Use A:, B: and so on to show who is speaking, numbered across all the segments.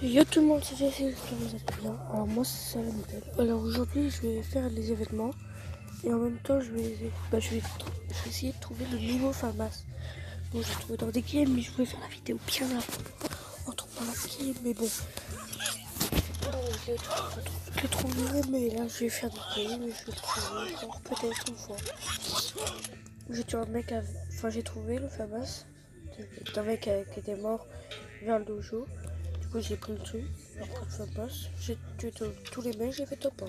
A: Yo tout le monde, c'est Jessie, j'espère que vous allez bien. Alors moi c'est Salah Nickel. Alors aujourd'hui je vais faire les événements et en même temps je vais essayer de trouver le nouveau FAMAS. Bon j'ai trouvé dans des games mais je voulais faire la vidéo bien avant en trouvant la game mais bon. Je l'ai trouvé mais là je vais faire des games et je vais le trouver encore peut-être une fois. J'ai tué un mec, j'ai trouvé le FAMAS d'un mec qui était mort vers le dojo. Du coup j'ai pris le truc, après le FAMAS, j'ai tué tous les mecs, j'ai fait top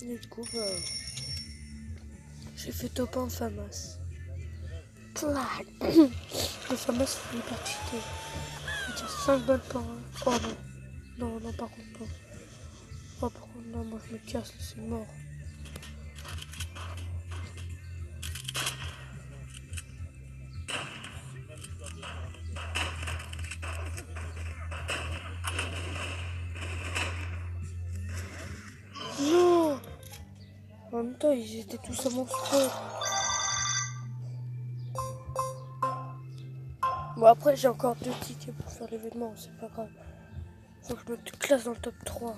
A: 1. Et du coup j'ai fait top 1 FAMAS. Le FAMAS c'est hyper cheaté. Il tire 5 balles par an. Oh non. Non par contre non. Oh par contre non, moi je me casse, c'est mort. Non. En même temps ils étaient tous à mon spot. Bon après j'ai encore 2 tickets pour faire l'événement, c'est pas grave. Faut que je me classe dans le top 3.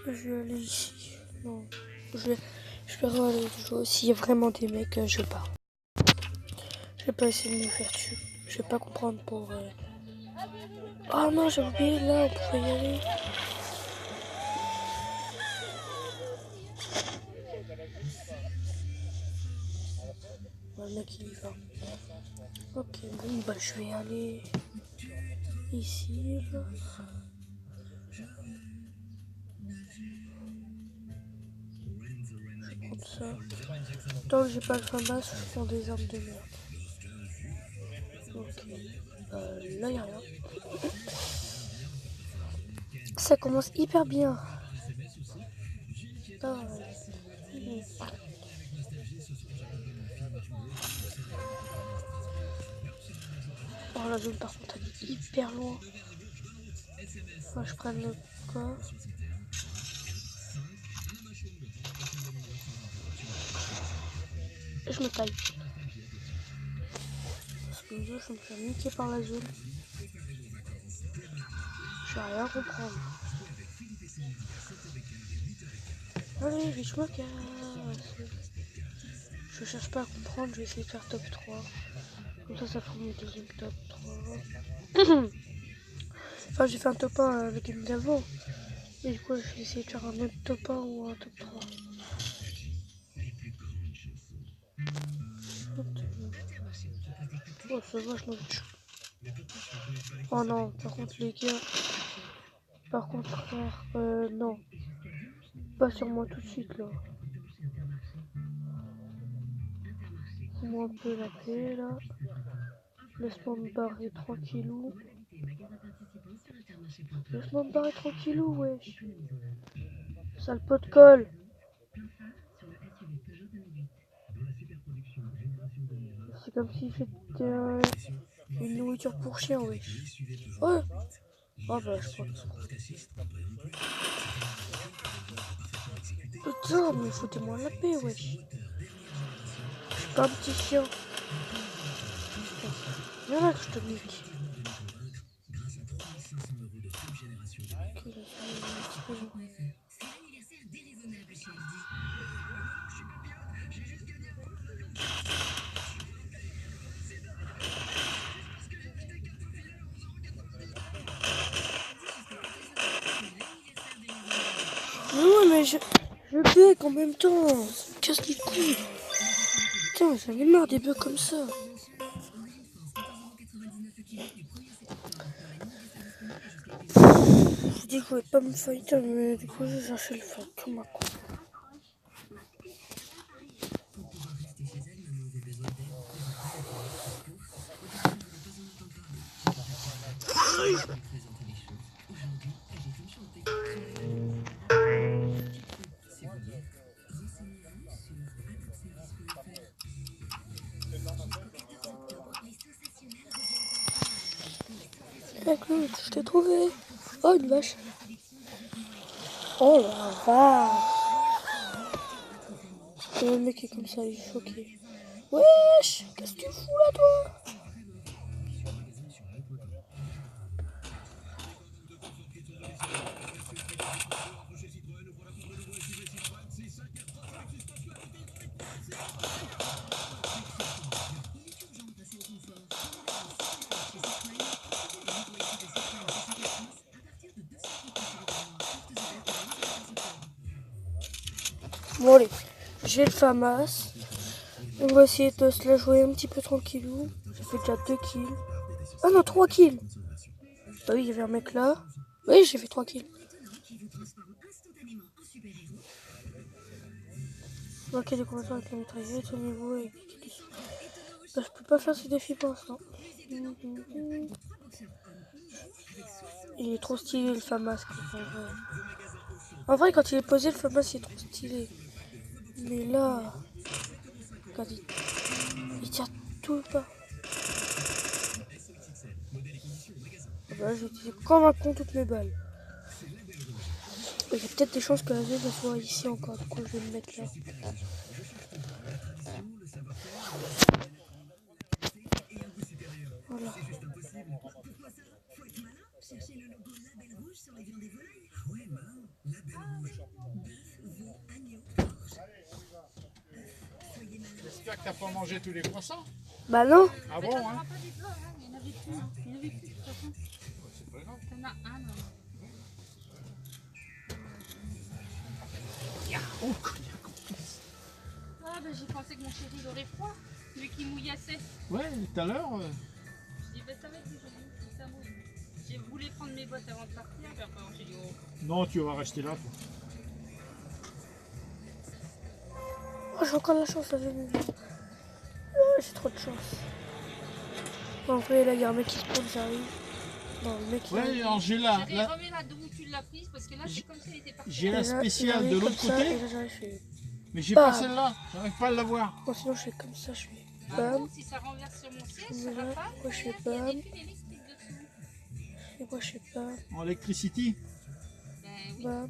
A: Je vais aller ici. Non. Je vais aller jouer. S'il y a vraiment des mecs, je pars. Je vais pas essayer de me faire tuer. Je vais pas comprendre pour... Oh non, j'ai oublié, là, on pouvait y aller. Le mec, il y va. Ok, bon, bah, je vais aller ici, là. Je vais prendre ça. Tant que j'ai pas le FAMAS, je prends des armes de merde. Ok. Là, y a rien. Ça commence hyper bien. Ah, oh, la zone par contre elle est hyper loin. Faut que je prenne le corps. Et je me taille. Parce que je me fais niquer par la zone. Je vais rien comprendre. Allez, vite, je me casse. Je cherche pas à comprendre, je vais essayer de faire top 3. Comme ça fera mon deuxième top 3. Enfin, j'ai fait un top 1 avec une d'avant. Et du coup, je vais essayer de faire un autre top 1 ou un top 3. Oh, ça va, je m'en tue. Oh non, par contre, les gars. Par contre, frère, non. Pas sur moi tout de suite, là. Fais-moi un peu la paix, là. Laisse-moi me barrer tranquillou. Laisse-moi me barrer tranquillou, wesh. Sale pot de colle. C'est comme si j'étais une nourriture pour chien, wesh. Oh, oh bah, je crois que putain, mais foutez-moi la paix, wesh. Je suis pas un petit chien. Viens là que je te nique. Ok, là, je vais non, mais je bug en même temps. Ça me casse les couilles. Putain, j'en ai marre des bugs comme ça. Je dis que je voulais pas me fighter, mais du coup, j'ai cherché le fight comme un con. Claude, je t'ai trouvé. Oh, une vache. Oh la vache. Et le mec est comme ça, il est choqué. Wesh, qu'est-ce que tu fous là, toi? Bon allez, j'ai le FAMAS. On va essayer de se la jouer un petit peu tranquillou. J'ai fait déjà 2 kills. Ah non, 3 kills. Bah oui, il y avait un mec là. Oui, j'ai fait 3 kills. Ok, les combattants avec la mitraillette au niveau avec... Bah, je peux pas faire ce défi pour l'instant. Il est trop stylé le FAMAS. En vrai, quand il est posé, le FAMAS il est trop stylé. Mais là... Regarde, il tire tout le pas. Bah, j'ai utilisé comme un con toutes mes balles. Il y a peut-être des chances que la zone soit ici encore. Du coup, je vais me mettre là. Voilà.
B: J'espère que t'as pas mangé tous les croissants.
A: Bah non.
B: Ah bon, hein?
C: Il n'y en avait plus. Il n'y en avait plus de toute façon.
B: C'est pas grave.
C: Il y en a un.
B: Oh,
C: Ah, bah j'ai pensé que mon chéri il aurait froid, vu qu'il mouillassait.
B: ouais, tout à l'heure.
C: Je dis, bah ça va être aujourd'hui, ça mouille. J'ai voulu prendre mes bottes avant de partir, puis après j'ai dit, oh.
B: Non, tu vas rester là. Toi.
A: Oh, j'ai encore de la chance là. J'ai trop de chance. En vrai, là, il y a un mec qui spawn, j'arrive. Non, le mec il
B: Ouais,
C: Chéri,
B: Angela,
C: remets-la d'où tu l'as prise, parce que là c'est comme si elle était partie.
B: j'ai la spéciale de l'autre
A: Et
B: côté,
A: là, j'arrive, je fais...
B: mais j'ai
A: Bam.
B: pas celle-là. J'arrive pas à l'avoir.
A: Bon, sinon, je fais comme ça, je fais...
C: Par
A: Bam.
C: contre, si ça renverse sur mon siège, ça
A: Voilà.
C: va pas.
A: Moi, je fais
C: Il y a
A: bam.
C: des fils électriques dessous.
A: Et moi, je fais bam.
B: En electricity.
C: Ben oui.
A: Bam.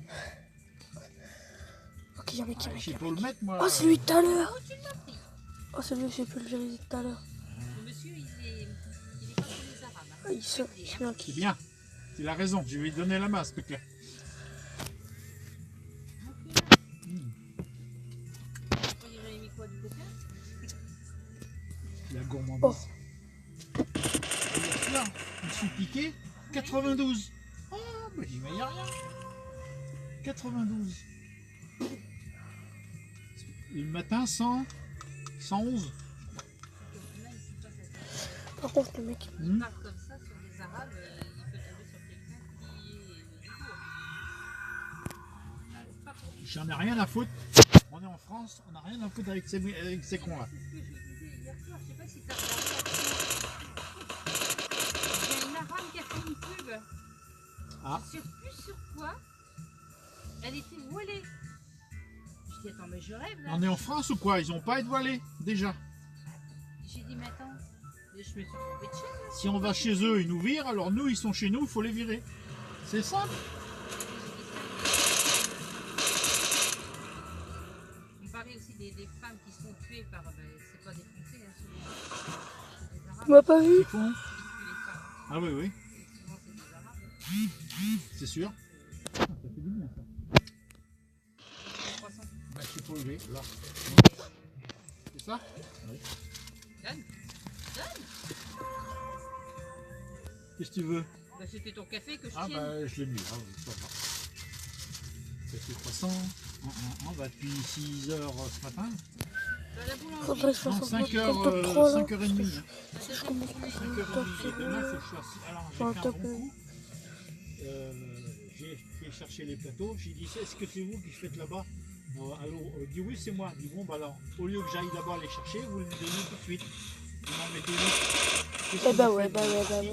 A: Ok, il y a un mec qui
B: Ah,
A: m'a
B: je sais pas où le mettre, moi.
A: Oh, c'est lui tout à l'heure.
C: Oh, tu l'as pris.
A: Oh, c'est lui que j'ai pulvérisé tout à l'heure.
C: Le monsieur, il est pas comme les arabes.
A: Ah, il se met un
B: C'est
A: kill.
B: bien. Tu as raison. Je vais lui donner la main, ce truc-là.
C: J'avais mis quoi du coca?
B: La gourmandise.
A: Oh.
B: Là, je me suis piqué 92. Oh, bah j'y voyais rien. 92. Et le matin, 100, 111.
A: Par contre, le mec...
C: Il parle comme ça sur les arabes, il peut tomber sur quelqu'un qui est du coup.
B: J'en ai rien à foutre. On est en France, on n'a rien à foutre avec ces cons-là.
C: C'est ce que je disais hier soir, je sais pas si tu as regardé la pub. Il y a une arabe qui a fait une pub.
B: Ah.
C: Je sais plus sur quoi. Elle était voilée. Je dis attends mais je rêve là.
B: On est en France ou quoi? Ils n'ont pas à être voilés, déjà.
C: J'ai dit mais attends, je me suis trompée de chaîne.
B: Si on va chez eux, ils nous virent, alors nous, ils sont chez nous, il faut les virer. C'est simple.
C: On parlait aussi des femmes qui sont tuées par, c'est pas des Français, hein, souvent. C'est des Arabes.
A: Tu m'as pas vu?
B: Ils font.
C: Les femmes,
B: Ah oui, oui,
C: souvent c'est des Arabes.
B: c'est sûr. Ça fait du bien, ça.
C: 300.
B: Bah, je peux lever, là. C'est ça? Oui.
C: Donne.
B: Qu'est-ce que tu veux?
C: Bah, c'était ton café que je
B: Ah
C: tienne.
B: bah, je l'ai mis, là, oui, ça va. Ça fait 300. Bah, depuis 6 heures ce matin.
C: Bah, la boulangerie.
A: Faudrait que je
B: Non,
A: fasse
B: 5
A: un
B: heures,
A: top 3 là.
B: 5h30.
A: Je commence à faire un
B: 5h30.
A: top
B: Et demain, il faut que je fasse. Alors, j'ai
A: Un
B: fait un
A: top,
B: bon coup. J'ai fait chercher les plateaux. J'ai dit, est-ce que c'est vous qui faites là-bas? Alors, il dit oui, c'est moi. Il dit bon, bah alors, au lieu que j'aille d'abord les chercher, vous me donnez tout de suite. Vous m'en mettez 8.
A: Eh bah ouais, bah ouais, bah ouais.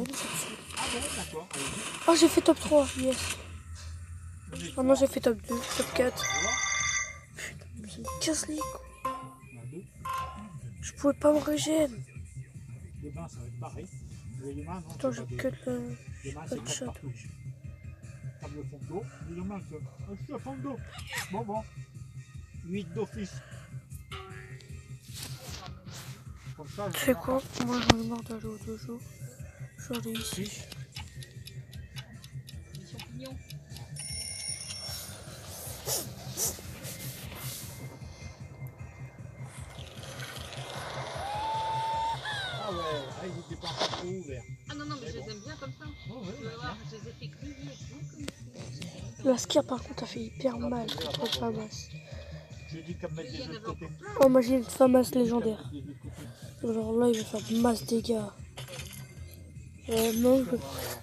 B: Ah bon, d'accord. Allez-y.
A: Oh, j'ai fait top 3, yes.
B: On est
A: Oh non, j'ai fait top 2, top 4.
B: trois.
A: Putain, ça me casse les couilles.
B: On a 2.
A: Je pouvais pas me régénérer.
B: Demain, ça va être pareil. Demain, non,
A: Attends,
B: c'est
A: j'ai
B: pas
A: que
B: deux.
A: le...
B: Demain,
A: pas
B: c'est
A: de
B: 4
A: shot.
B: cartouches. attrape le fond d'eau. Évidemment, je suis à fond d'eau. Bon. 8 d'office. Comme ça,
A: Tu sais quoi? Moi j'en ai marre d'aller au dojo. J'en ai ici.
C: Les champignons.
B: Ah ouais, ils n'étaient pas encore trop ouverts.
C: Ah non, mais je les aime bien comme ça.
B: Oh, ouais,
C: Tu vas voir, je les ai fait griller bien comme ça.
A: La skier par contre a fait hyper mal contre le Famas.
B: Je dis qu'à mettre des autres côtés.
A: Oh, moi j'ai une Famas légendaire. Alors là il va faire masse dégâts. Non,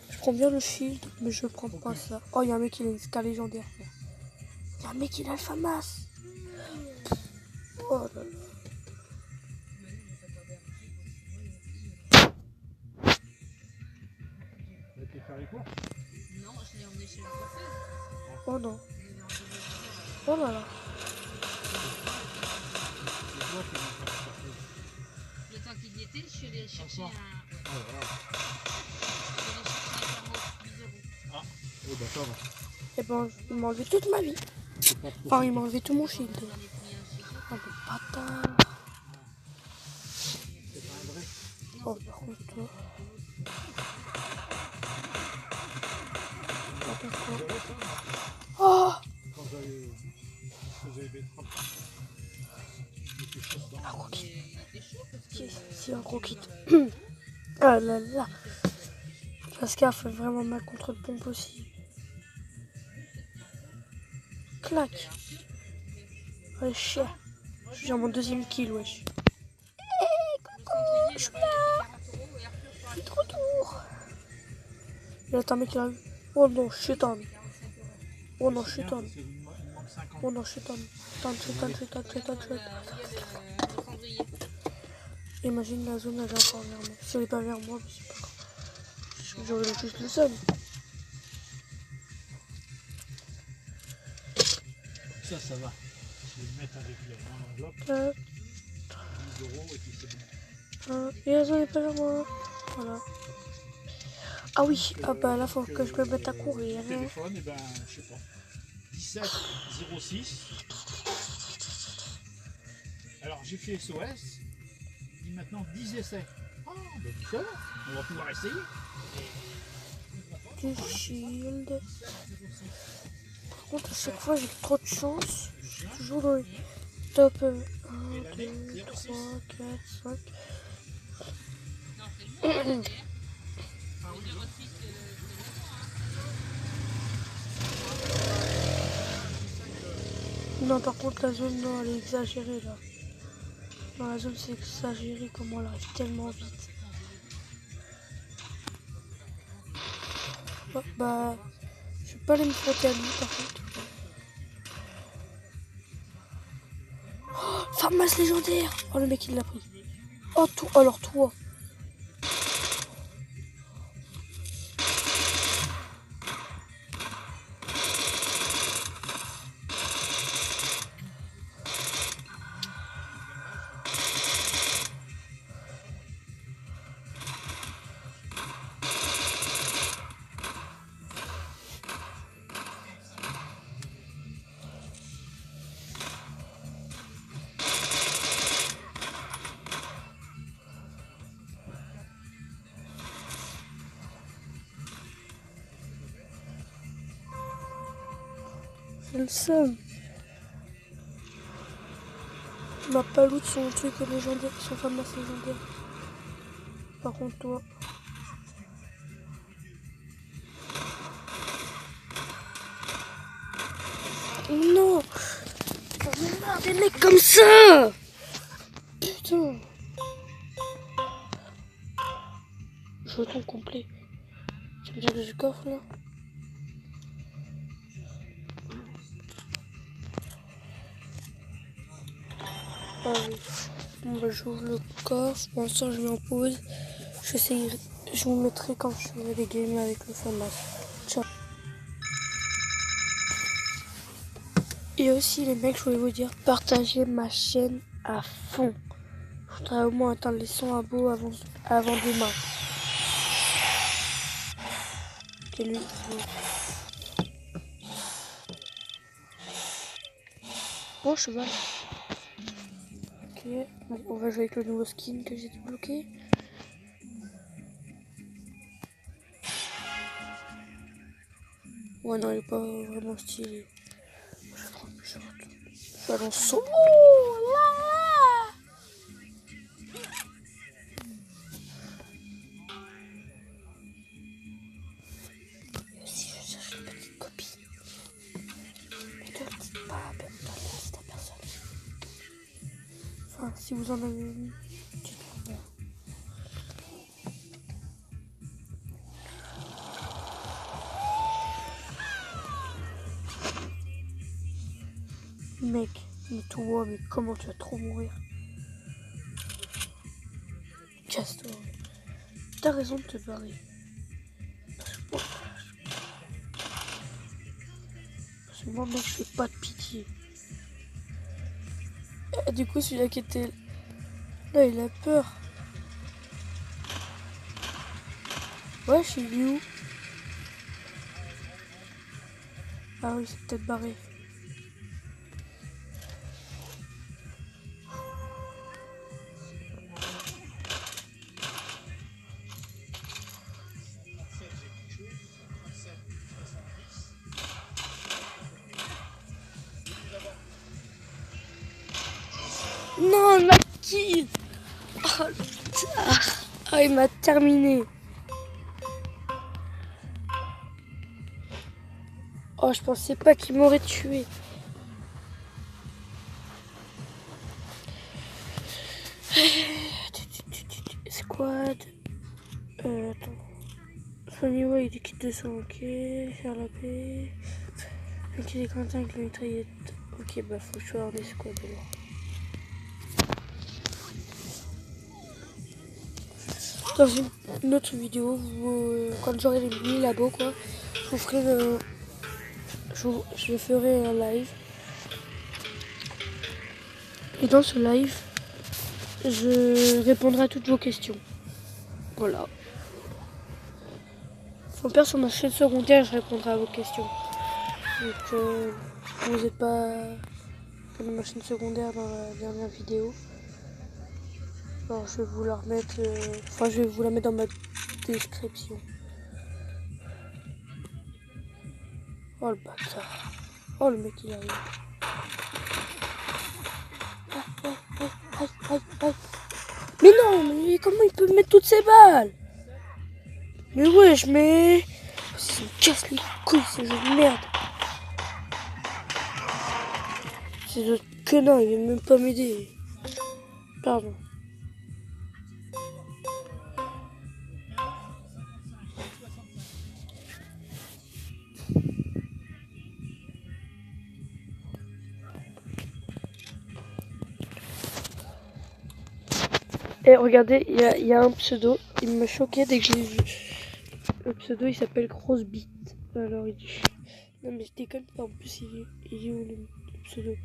A: je prends bien le shield, mais je prends pas ça. Oh, il y a un mec qui a une ska légendaire. Il y a un mec qui a le Famas. Oh là là.
B: T'es faire les cours?
C: Non, je l'ai emmené chez la coiffeuse.
A: Oh non. Oh là là.
C: Le temps qu'il y était, je suis allée chercher un.
B: Ah, voilà.
C: Je suis allée chercher un thermo 10 euros.
B: Ah, oh bah ça va.
A: Et ben, il m'a enlevé toute ma vie.
B: C'est pas trop.
A: Enfin, il m'a enlevé tout mon shield.
C: J'en ai pris un chez
A: Oh, le bâtard.
B: C'est pas un vrai.
A: Oh, par contre, toi. Oh, par contre.
B: C'est vrai, ça, moi,
A: Oh,
B: quand j'avais betteraves. J'étais chaud dedans.
A: un gros kit.
C: Il était chaud parce que.
A: Si, un gros kit. Ah là là. La ska fait vraiment mal contre le pompe aussi. Clac. Allez, chien. Je suis à mon deuxième kill, wesh.
C: Le sanglier, là-bas, il était 40 € et Arthur pour
A: Je suis de retour. Il y a un mec qui arrive. Oh non, chétan. Oh non,
B: C'est bien
A: chétan.
B: parce qu'il me manque 50.
A: Oh non, chétan. Chétan.
C: le cendrier.
A: Imagine la zone, elle est encore vers moi. Si elle est pas vers moi, mais c'est pas grave. J'aurais juste le seul.
B: Ça va. Je vais le mettre avec l'enveloppe. 10 € et puis c'est bon.
A: Et la zone est pas vers moi. Voilà. Ah oui, ah bah là, faut que je me mette à courir.
B: Le téléphone, et ben, je sais pas. 17 06. Alors j'ai fait SOS. Il dit maintenant 10 essais. Ah, ben ça va. On va pouvoir essayer.
A: Du shield. Par contre, à chaque fois, j'ai trop de chance. Je suis toujours dans les top 1, 2, 3, 4, 5.
C: Non, c'est le bon. On dirait votre fils que
A: Non, par contre, la zone, non, elle est exagérée là. Non, la zone, c'est exagéré comment elle arrive tellement vite. Oh, bah, je vais pas aller me frotter à lui par contre. Oh, Famas légendaire. Oh, le mec, il l'a pris. Oh, tout. Alors, toi. J'ai le seum. Ma paloute, son truc légendaire, son Famas légendaire. Par contre, toi. Non! J'en ai marre des mecs comme ça! Putain! Je veux ton complet. Tu me dirais du coffre là? Ah oui. Bon bah j'ouvre le coffre. Pour l'instant je mets en pause. Je vous mettrai quand je ferai des games avec le Famas. Ciao. Et aussi les mecs, je voulais vous dire, partagez ma chaîne à fond. Je voudrais au moins atteindre les 100 abos avant demain. Ok, lui. Bon cheval. Ok, on va jouer avec le nouveau skin que j'ai débloqué. Ouais, non, il est pas vraiment stylé. Je vais prendre plus short. Je vais en solo. Là. Et aussi, je cherche une petite copine. Mais ne le dites pas, dites à personne. Enfin, si vous en avez une, dites-le moi. Mec, mais toi, mais comment tu vas trop mourir? Casse-toi. T'as raison de te barrer. Parce que moi, mec, je fais pas de pitié. Et du coup, celui-là qui était là, il a peur. Ouais, je suis où? Ah oui, c'est peut-être barré. Non, il m'a kill. Oh, le bâtard. Oh, il m'a terminé. Oh, je pensais pas qu'il m'aurait tué. Squad. Attends. Son niveau il est kit 200, ok. Faire la paix. Ok, les Quentin avec la mitraillette. Ok, bah faut que je sois en escouade alors. Dans une autre vidéo, quand j'aurai les 1000 abos, quoi, je vous ferai je ferai un live. Et dans ce live, je répondrai à toutes vos questions. Voilà. Mon père sur ma chaîne secondaire, je répondrai à vos questions. Donc, vous n'êtes pas sur ma chaîne secondaire dans la dernière vidéo. Alors, je vais vous la remettre. Je vais vous la mettre dans ma description. Oh le bâtard. Oh le mec il arrive. Aïe. Mais non, mais comment il peut mettre toutes ces balles? Mais wesh, mais... Ça me casse les couilles, ces jeux de merde. Ces autres connards, ils viennent même pas m'aider. Pardon. Et regardez, il y a un pseudo, il m'a choqué dès que je l'ai vu. Le pseudo il s'appelle Grosse Bite. Alors il dit... Non mais je déconne pas, en plus il est où le pseudo?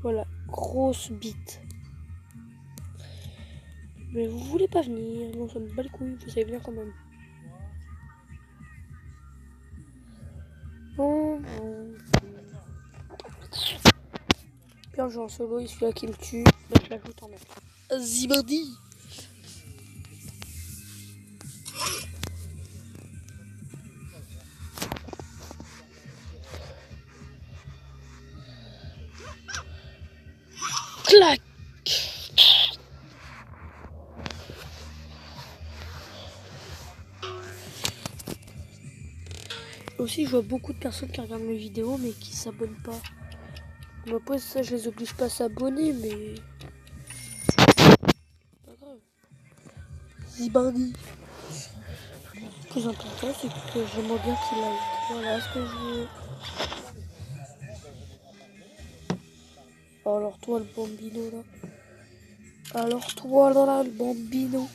A: Voilà, Grosse Bite. Mais vous voulez pas venir, non ça me bat les couilles, vous savez bien quand même. Bon. Puis un jeu en solo, il celui-là qui me tue, donc je l'ajoute en même. Zibardi. Clac. Aussi, je vois beaucoup de personnes qui regardent mes vidéos mais qui s'abonnent pas. Bon, après ça, je les oblige pas à s'abonner, mais... Pas grave. Zibardi. Ce que j'entends pas, c'est que j'aimerais bien qu'il like. Voilà ce que je veux. Alors toi le bambino là. Alors toi là le bambino.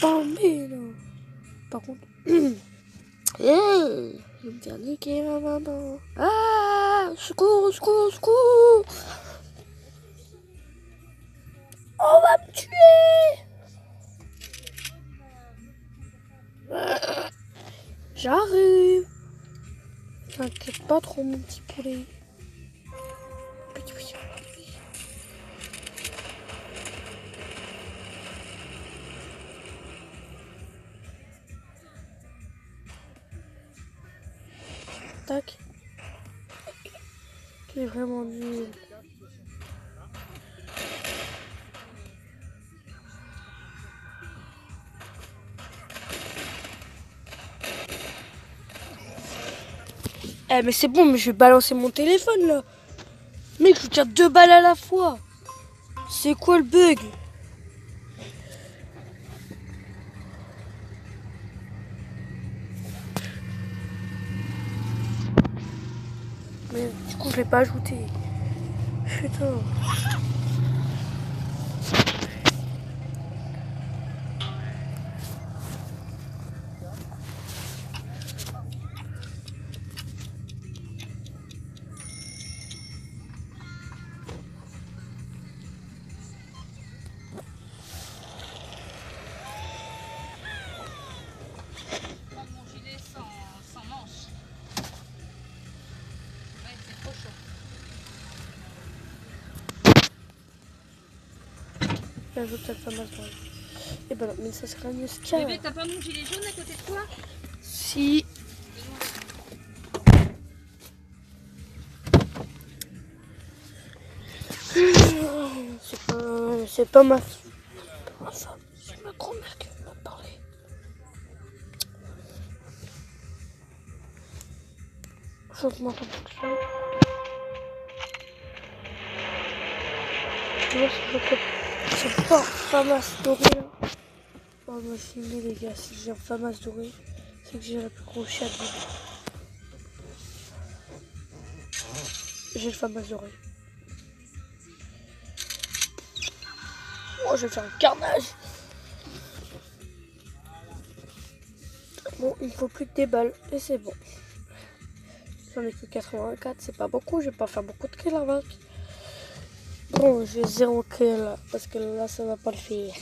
A: Bambino. Par contre... Hey, je vais me faire niquer ma maman. Ah, secours. On va me tuer. J'arrive. T'inquiète pas trop, mon petit poulet. Petit poulet. Tac. Tu es vraiment nul. Eh mais c'est bon, mais je vais balancer mon téléphone là. Mec, je tire 2 balles à la fois. C'est quoi le bug? Mais du coup, je l'ai pas ajouté. Putain.
C: Prendre mon gilet sans manche. Ouais, c'est trop chaud.
A: J'ajoute cette fameuse droite. Et ben non, mais ça serait mieux ce
C: Bébé, t'as pas mon gilet jaune à côté de toi?
A: Si. C'est pas ma femme, c'est ma grand-mère qui veut me parler. J'augmente un peu le son. Tu vois, c'est pas Famas doré là. Oh, moi filmé les gars, si j'ai un Famas doré, c'est que j'ai la plus grosse chatte du monde. J'ai le Famas doré. Oh, je vais faire un carnage. Bon, il faut plus que des balles et c'est bon. J'en ai que 84, c'est pas beaucoup, je vais pas faire beaucoup de kills avec. Bon, j'ai 0 kill parce que là ça va pas le faire.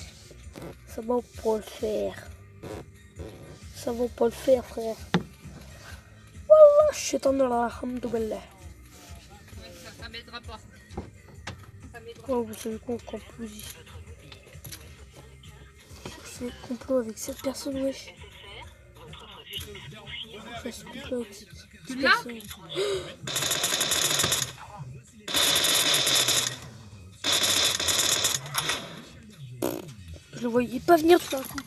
A: Ça va pas le faire. Ça va pas le faire, frère. Wallah, je suis tombé là, alhamdoulilah.
C: Ouais, ça m'aidera pas. Ça m'aidera.
A: Oh, vous savez quoi, on complot ici. C'est complot avec cette personne, wesh. Ça se complot avec cette
C: Tu l'as?
A: personne. Je le voyais pas venir tout d'un coup.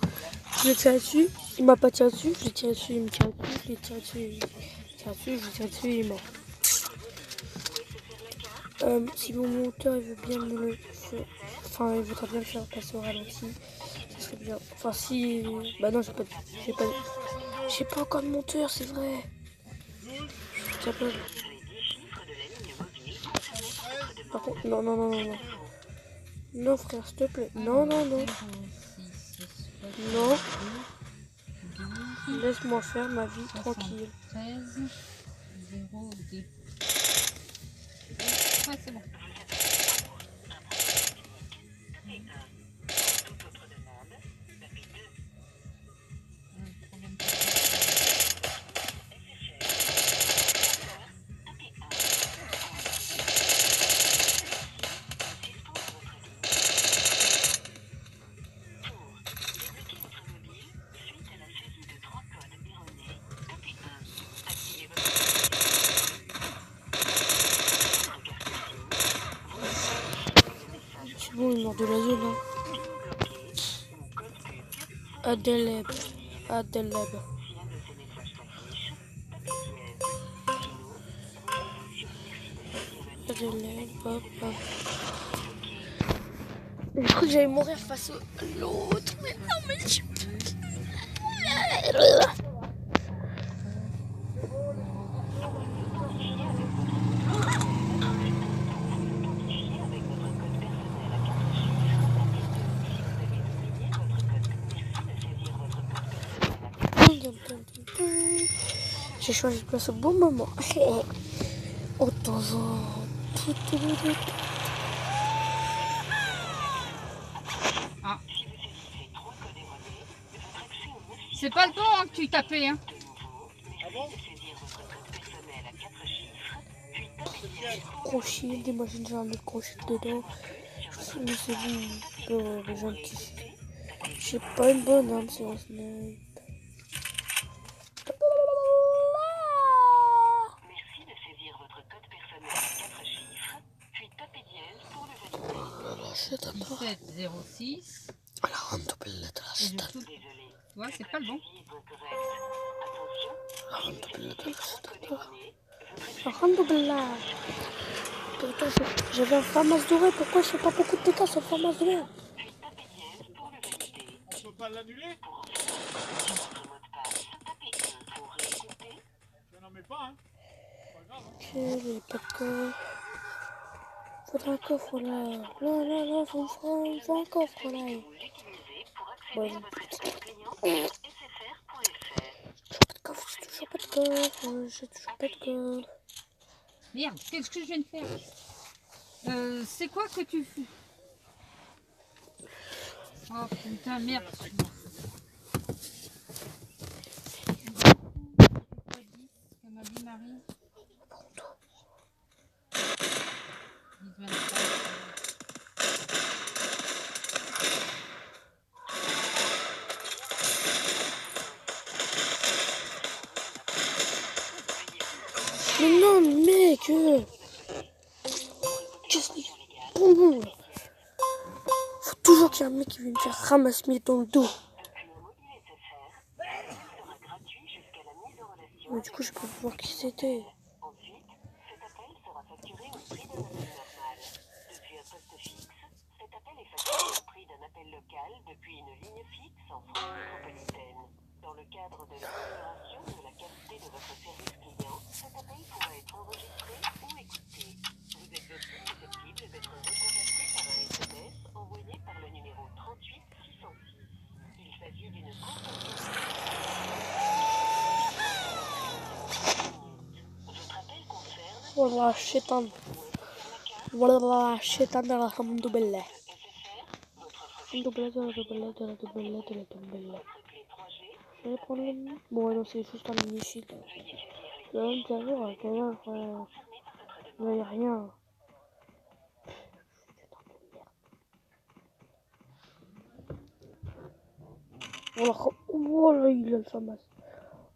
A: Je l'ai tiré dessus, il m'a pas tiré dessus, je l'ai tiré dessus, il me tire dessus, je l'ai tiré dessus, il me tire dessus, je l'ai tiré dessus, il est mort. Si mon monteur il veut bien me le faire, enfin il voudrait bien le faire passer au ralenti, ça serait bien. Enfin si, bah non j'ai pas encore de monteur, c'est vrai. Je suis capable. Par contre, non. Non frère, s'il te plaît. Non. Non. Laisse-moi faire ma vie tranquille.
C: 13 0 2. Ouais, c'est bon.
A: C'est bon, il mort de la zone. Hein. Adeleb. Hop. J'ai cru que j'allais mourir face à l'autre. Mais non, mais je... J'ai changé de place au bon moment. Au temps.
C: Ah. C'est pas le bon hein, que tu tapais. Hein.
B: bon.
A: Crochet, des machines genre de crochet dedans. Mais c'est bon, les gens qui... J'ai pas une bonne arme sur un snipe. C'est d'accord.
C: 1706.
A: Alors, on double lettre là,
C: Et
A: c'est
C: je saute. Tu vois, c'est pas le bon.
A: alors, on double lettre là, c'est d'accord. Alors, on double là. Putain, j'avais un Famas doré, pourquoi je fais pas beaucoup de dégâts sur le Famas doré?
B: On peut pas l'annuler? Je n'en mets pas, hein. Pas grave, hein.
A: Ok, j'ai pas de coffre. Faudra un coffre là. Là, faut un coffre là. Ouais, j'ai pas de coffre, j'ai toujours pas de coffre.
C: Merde, qu'est-ce que je viens de faire? C'est quoi que tu fais? Oh putain, merde. Comme m'a dit Marie. 10-23.
A: Mais non, mec! Qu'est-ce que... Bon, faut toujours qu'il y ait un mec qui vienne me faire ramasser dans le dos. Mais du coup, je peux pas voir qui c'était. والله الشيطان والله الشيطان الحمد بالله الحمد بالله. Je vais prendre le... Bon non, c'est juste un mini shield. Je vais me dire à quelqu'un, frère. Il n'y a rien. Alors, oh là, il a le Famas.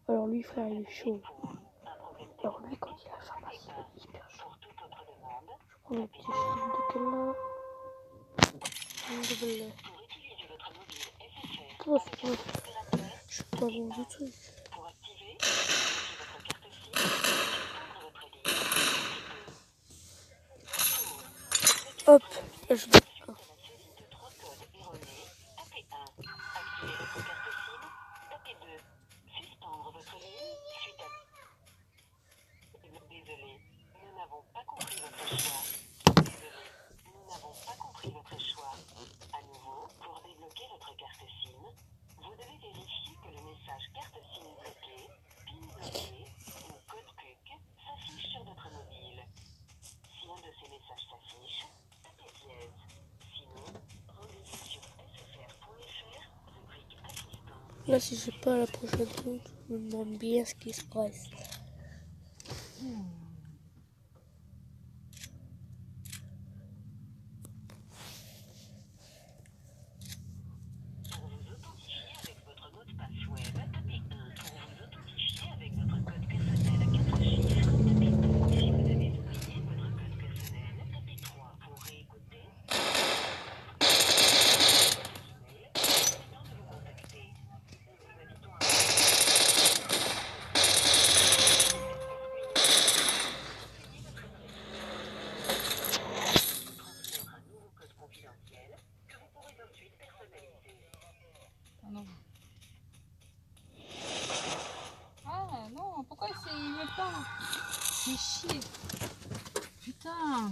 A: Alors lui, frère, il est chaud. Alors lui, quand il a le Famas, il est hyper chaud. Je prends le petit shield de quel là. Alhamdoulilah. Je suis pas bon du tout. Hop, je vais... Là, si j'ai pas la prochaine route, je me demande bien ce qui se passe.
C: Ah non, pourquoi il veut pas? C'est chier. Putain.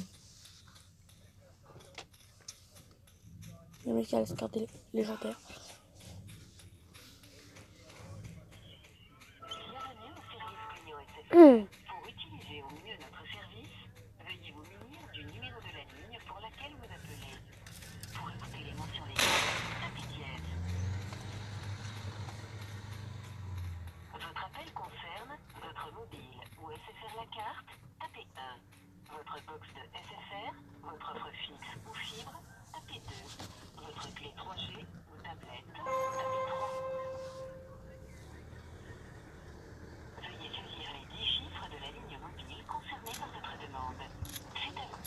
A: Le mec a la carte légendaire.
D: la carte, tapez 1. Votre box de SFR, votre offre fixe ou fibre, tapez 2. Votre clé 3G ou tablette, tapez 3. Veuillez saisir les 10 chiffres de la ligne mobile concernée par votre demande. C'est à vous.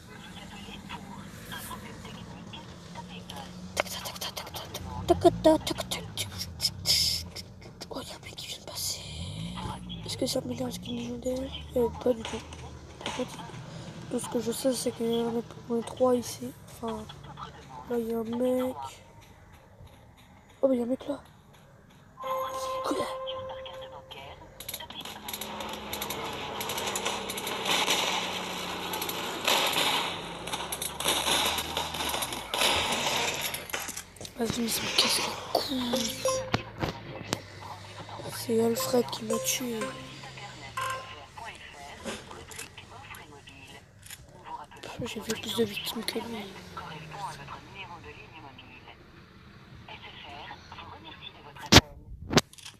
D: Vous appelez pour un problème technique, tapez 1.
A: Tac, tac, tac, tac, tac, tac. Oh, il y a un mec qui vient de passer. Est-ce que ça m'énerve ce qu'il nous dit? Pas du tout. Pas du tout. Tout ce que je sais, c'est qu'il y en a 3 ici. Enfin, là, il y a un mec. Oh, mais il y a un mec là. Quoi?
D: Par carte bancaire, tapez 1.
A: Vas-y, mais ça me casse les couilles. C'est Alfred qui m'a tué. J'ai fait plus de victimes que lui.
D: Correspond à votre numéro de ligne mobile. SFR vous remercie de votre appel.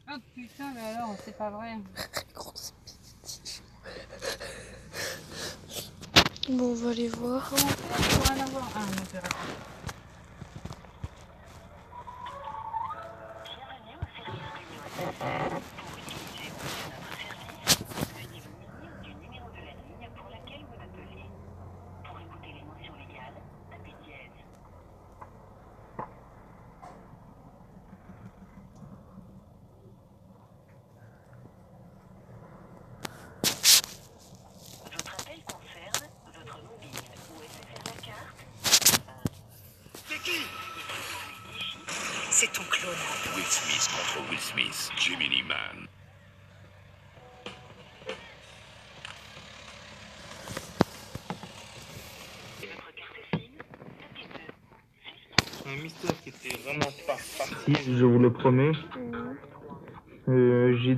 C: Oh putain, mais alors, c'est pas vrai.
A: Bon, on va aller voir.
C: Comment faire pour en avoir un opérateur?
D: Bienvenue au service Clio SFR. Pour utiliser ou bien notre service, veuillez vous munir du numéro de la ligne pour laquelle vous appelez. Pour écouter les mentions légales, tapez dièse. Votre appel concerne votre mobile ou SFR la carte.
E: C'est qui?
D: C'est ton clone.
E: Will Smith contre Will Smith, Gemini Man.
D: Votre carte SIM, tapez 2.
F: Un mystère qui était vraiment pas parti, je vous le promets. J'ai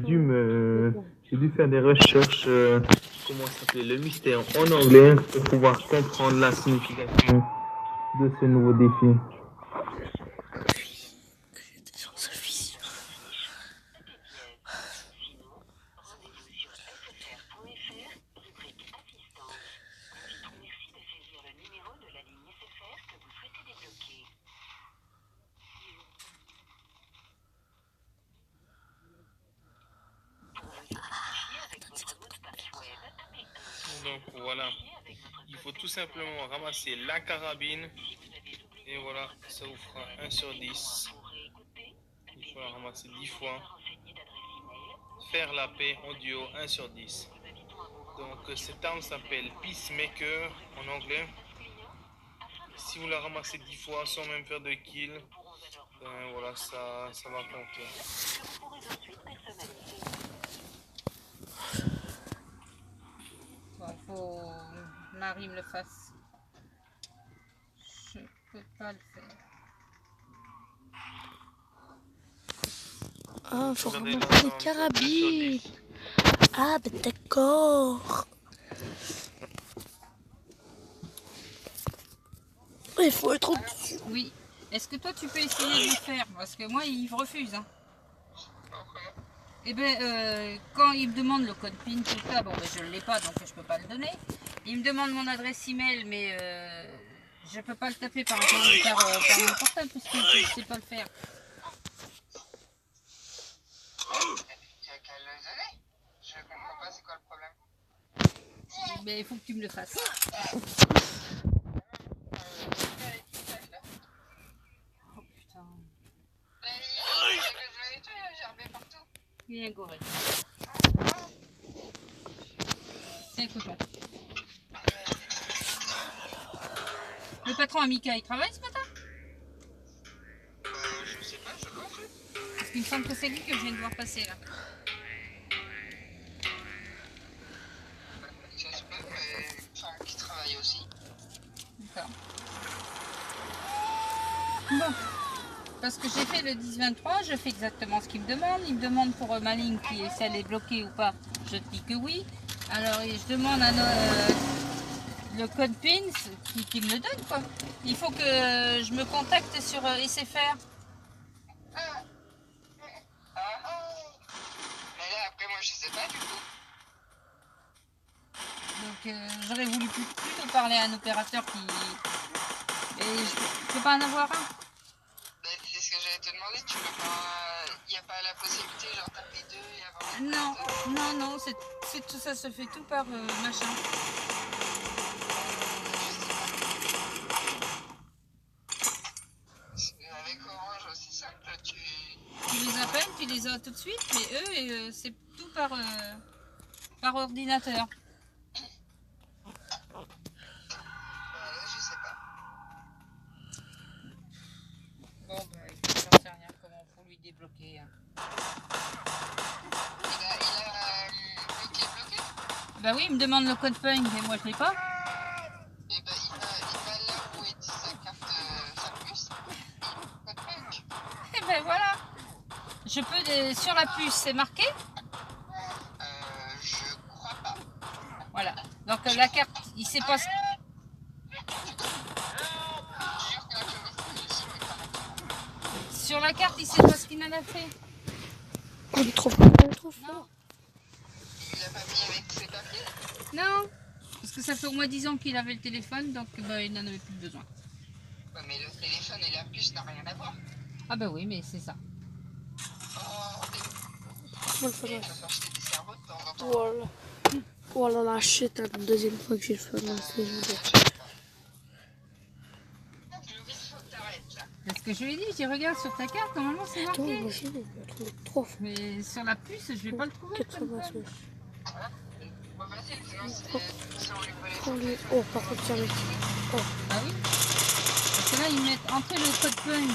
F: dû faire des recherches, comment s'appelait le mystère en anglais pour pouvoir comprendre la signification de ce nouveau défi.
D: Sinon, rendez-vous sur sfr.fr, rubrique assistance. Nous vous merci de saisir le numéro de la ligne SFR que vous souhaitez débloquer. Pour vous identifier avec votre mot de passe web, tapez 1.
F: Donc voilà, il faut tout simplement ramasser la carabine et voilà, ça vous fera 1 sur 10.
D: Pour réécouter,
F: Il faut la ramasser 10 fois.
D: renseigner d'adresse email.
F: Faire la paix en duo 1 sur 10. Donc cette arme s'appelle Peacemaker en anglais. Si vous la ramassez 10 fois sans même faire de kill, ben voilà, ça va compter.
D: Vous pourrez ensuite personnaliser.
C: Bon, faut Marie me le fasse. Je peux pas le faire.
A: Ah, faut
F: Regardez,
A: ramasser
F: là,
A: les carabines. Ah, ben d'accord. Il faut être au-dessus.
C: Oui. Est-ce que toi tu peux essayer de le faire? Parce que moi il refuse. Hein. Et ben quand il me demande le code PIN, tout ça, bon ben je ne l'ai pas donc je peux pas le donner. Il me demande mon adresse email mais je peux pas le taper par mon portable puisque je ne sais pas le faire.
G: Je comprends pas, c'est quoi le problème?
C: Mais il faut que tu me le fasses. Oh putain.
G: J'ai partout.
C: Viens Goré. C'est un coton. Le patron Amika, il travaille ce matin?
G: Je sais pas, je vois en fait.
C: Parce qu'il me semble que c'est lui que je viens de voir passer là.
G: Ça se peut, mais enfin, qui travaille aussi.
C: D'accord. Bon. Parce que j'ai fait le 10-23, je fais exactement ce qu'il me demande. Il me demande pour ma ligne si elle est bloquée ou pas. Je dis que oui. Alors je demande à le code PIN, qui me le donne quoi. Il faut que je me contacte sur SFR.
G: Mais là, après, moi, je sais pas du tout.
C: Donc j'aurais voulu plutôt parler à un opérateur qui... Et je peux pas en avoir un.
G: Bah, c'est ce que j'allais te demander. Tu peux pas. Il n'y a pas la possibilité, genre, taper 2 et avoir.
C: Non, non, non, c'est tout ça se fait tout par machin.
G: Avec Orange, c'est simple. Tu
C: les appelles, tu les as tout de suite, mais eux, c'est tout par ordinateur.
G: je sais pas.
C: Bon, bah écoute, j'en sais rien comment faut lui débloquer. Hein.
G: Bloqué.
C: Bah oui, il me demande le code PIN, mais moi je l'ai pas.
G: Et ben, il va là où est sa carte, sa puce. Code PIN.
C: Et ben voilà. Je peux, sur la puce, c'est marqué.
G: Je crois pas.
C: Voilà. Donc la carte, il sait pas.
G: Je jure que la commission est pas.
C: Sur la carte, il sait pas ce qu'il en a fait.
A: Il est trop fort.
C: Non.
G: Il l'a pas mis avec ses papiers.
C: Non. Parce que ça fait au moins 10 ans qu'il avait le téléphone, donc bah, il n'en avait plus besoin.
G: Ouais, mais le téléphone et la puce n'ont rien à voir.
C: Ah bah oui, mais c'est ça.
A: Moi, le fun,
G: Il faut acheter des cerveaux de temps en temps.
A: voilà. Voilà la shit, la deuxième fois que j'ai le fun dans ce jeu.
C: C'est ce que je lui ai dit, j'ai regarde sur ta carte, normalement c'est
A: Attends,
C: marqué.
A: imagine, on va trouver 3 fois.
C: Mais sur la puce, je vais pas le trouver.
A: 86.
G: Bon, facile, sinon si on lui peut les
A: On lui... Oh, par contre, tiens, mec. Oh,
C: Ah oui. Parce que là, ils mettent entrer le code PIN.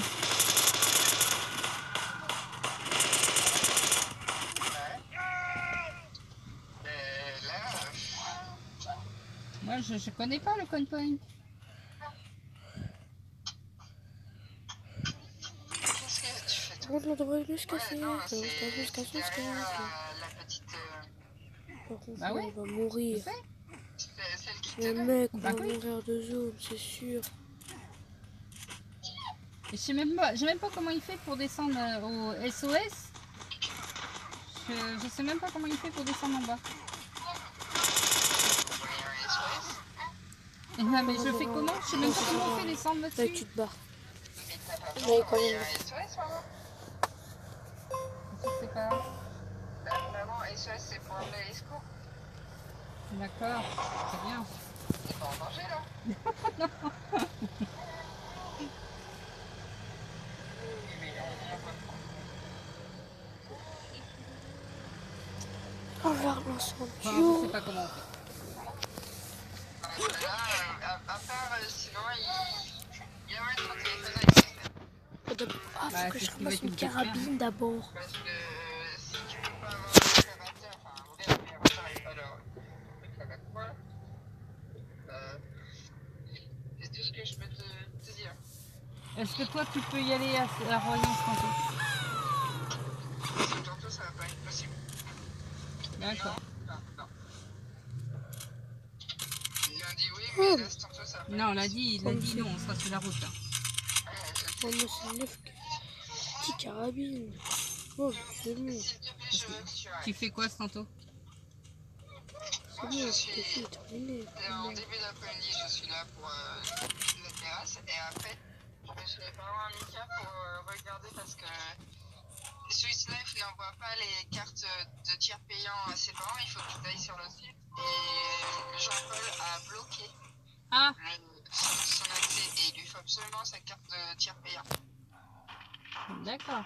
C: Moi, je connais pas le code PIN.
G: Qu'est-ce que tu fais toi?
A: on devrait mieux se casser.
G: Non,
A: On
G: c'est
A: devrait mieux se casser.
G: derrière la petite.
A: Par contre,
C: Bah oui.
A: on va mourir.
G: Celle qui
A: Mais
G: te donne.
A: mec, on
C: Bah
A: va
C: oui.
A: mourir de zone, c'est sûr.
C: Et je sais même pas comment il fait pour descendre au SOS. Je sais même pas comment il fait pour descendre en bas. Et là, mais je fais comment? Je sais même pas comment on fait descendre
A: Là,
C: là-dessus.
A: tu te barres.
G: Mais
A: Mais quand même.
G: SOS, maman.
C: Je sais pas.
G: Maman, SOS, c'est pour appeler les secours.
C: D'accord, c'est bien.
G: T'es pas en danger là?
A: Oh, vers l'incendie.
C: Enfin, je sais pas comment on fait.
G: Là, à part, sinon, il y a un téléphone avec ses
A: Ah, faut
C: Bah,
A: que
C: c'est
A: je
C: ce qui va
A: ramasse
C: être
A: une
C: obligé de
A: carabine d'abord.
G: parce que si tu peux pas avoir l'opérateur, enfin, l'opérateur n'est pas là, le quoi, c'est tout ce que je peux te dire.
C: Est-ce que toi, tu peux y aller à Royan tantôt?
G: Parce que tantôt, ça va pas être possible.
C: D'accord.
G: Non. Lundi, oui, mais là, tantôt, ça va pas.
C: Non, lundi non, on sera sur la route. Là.
A: Oh, mais c'est 9 petite carabine. Oh, c'est mieux.
G: S'il te plaît, je veux que tu arrêtes.
C: Tu fais quoi ce tantôt?
A: C'est mieux, c'est fini, terminé.
G: En début d'après-midi, je suis là pour la terrasse et après, je vais chez les parents à Mika pour regarder parce que Swiss Life n'envoie pas les cartes de tiers payants à ses parents. Il faut qu'ils aillent sur le site et Jean-Paul a bloqué
C: Ah,
G: son accès et il lui faut absolument sa carte de tiers payant.
C: d'accord.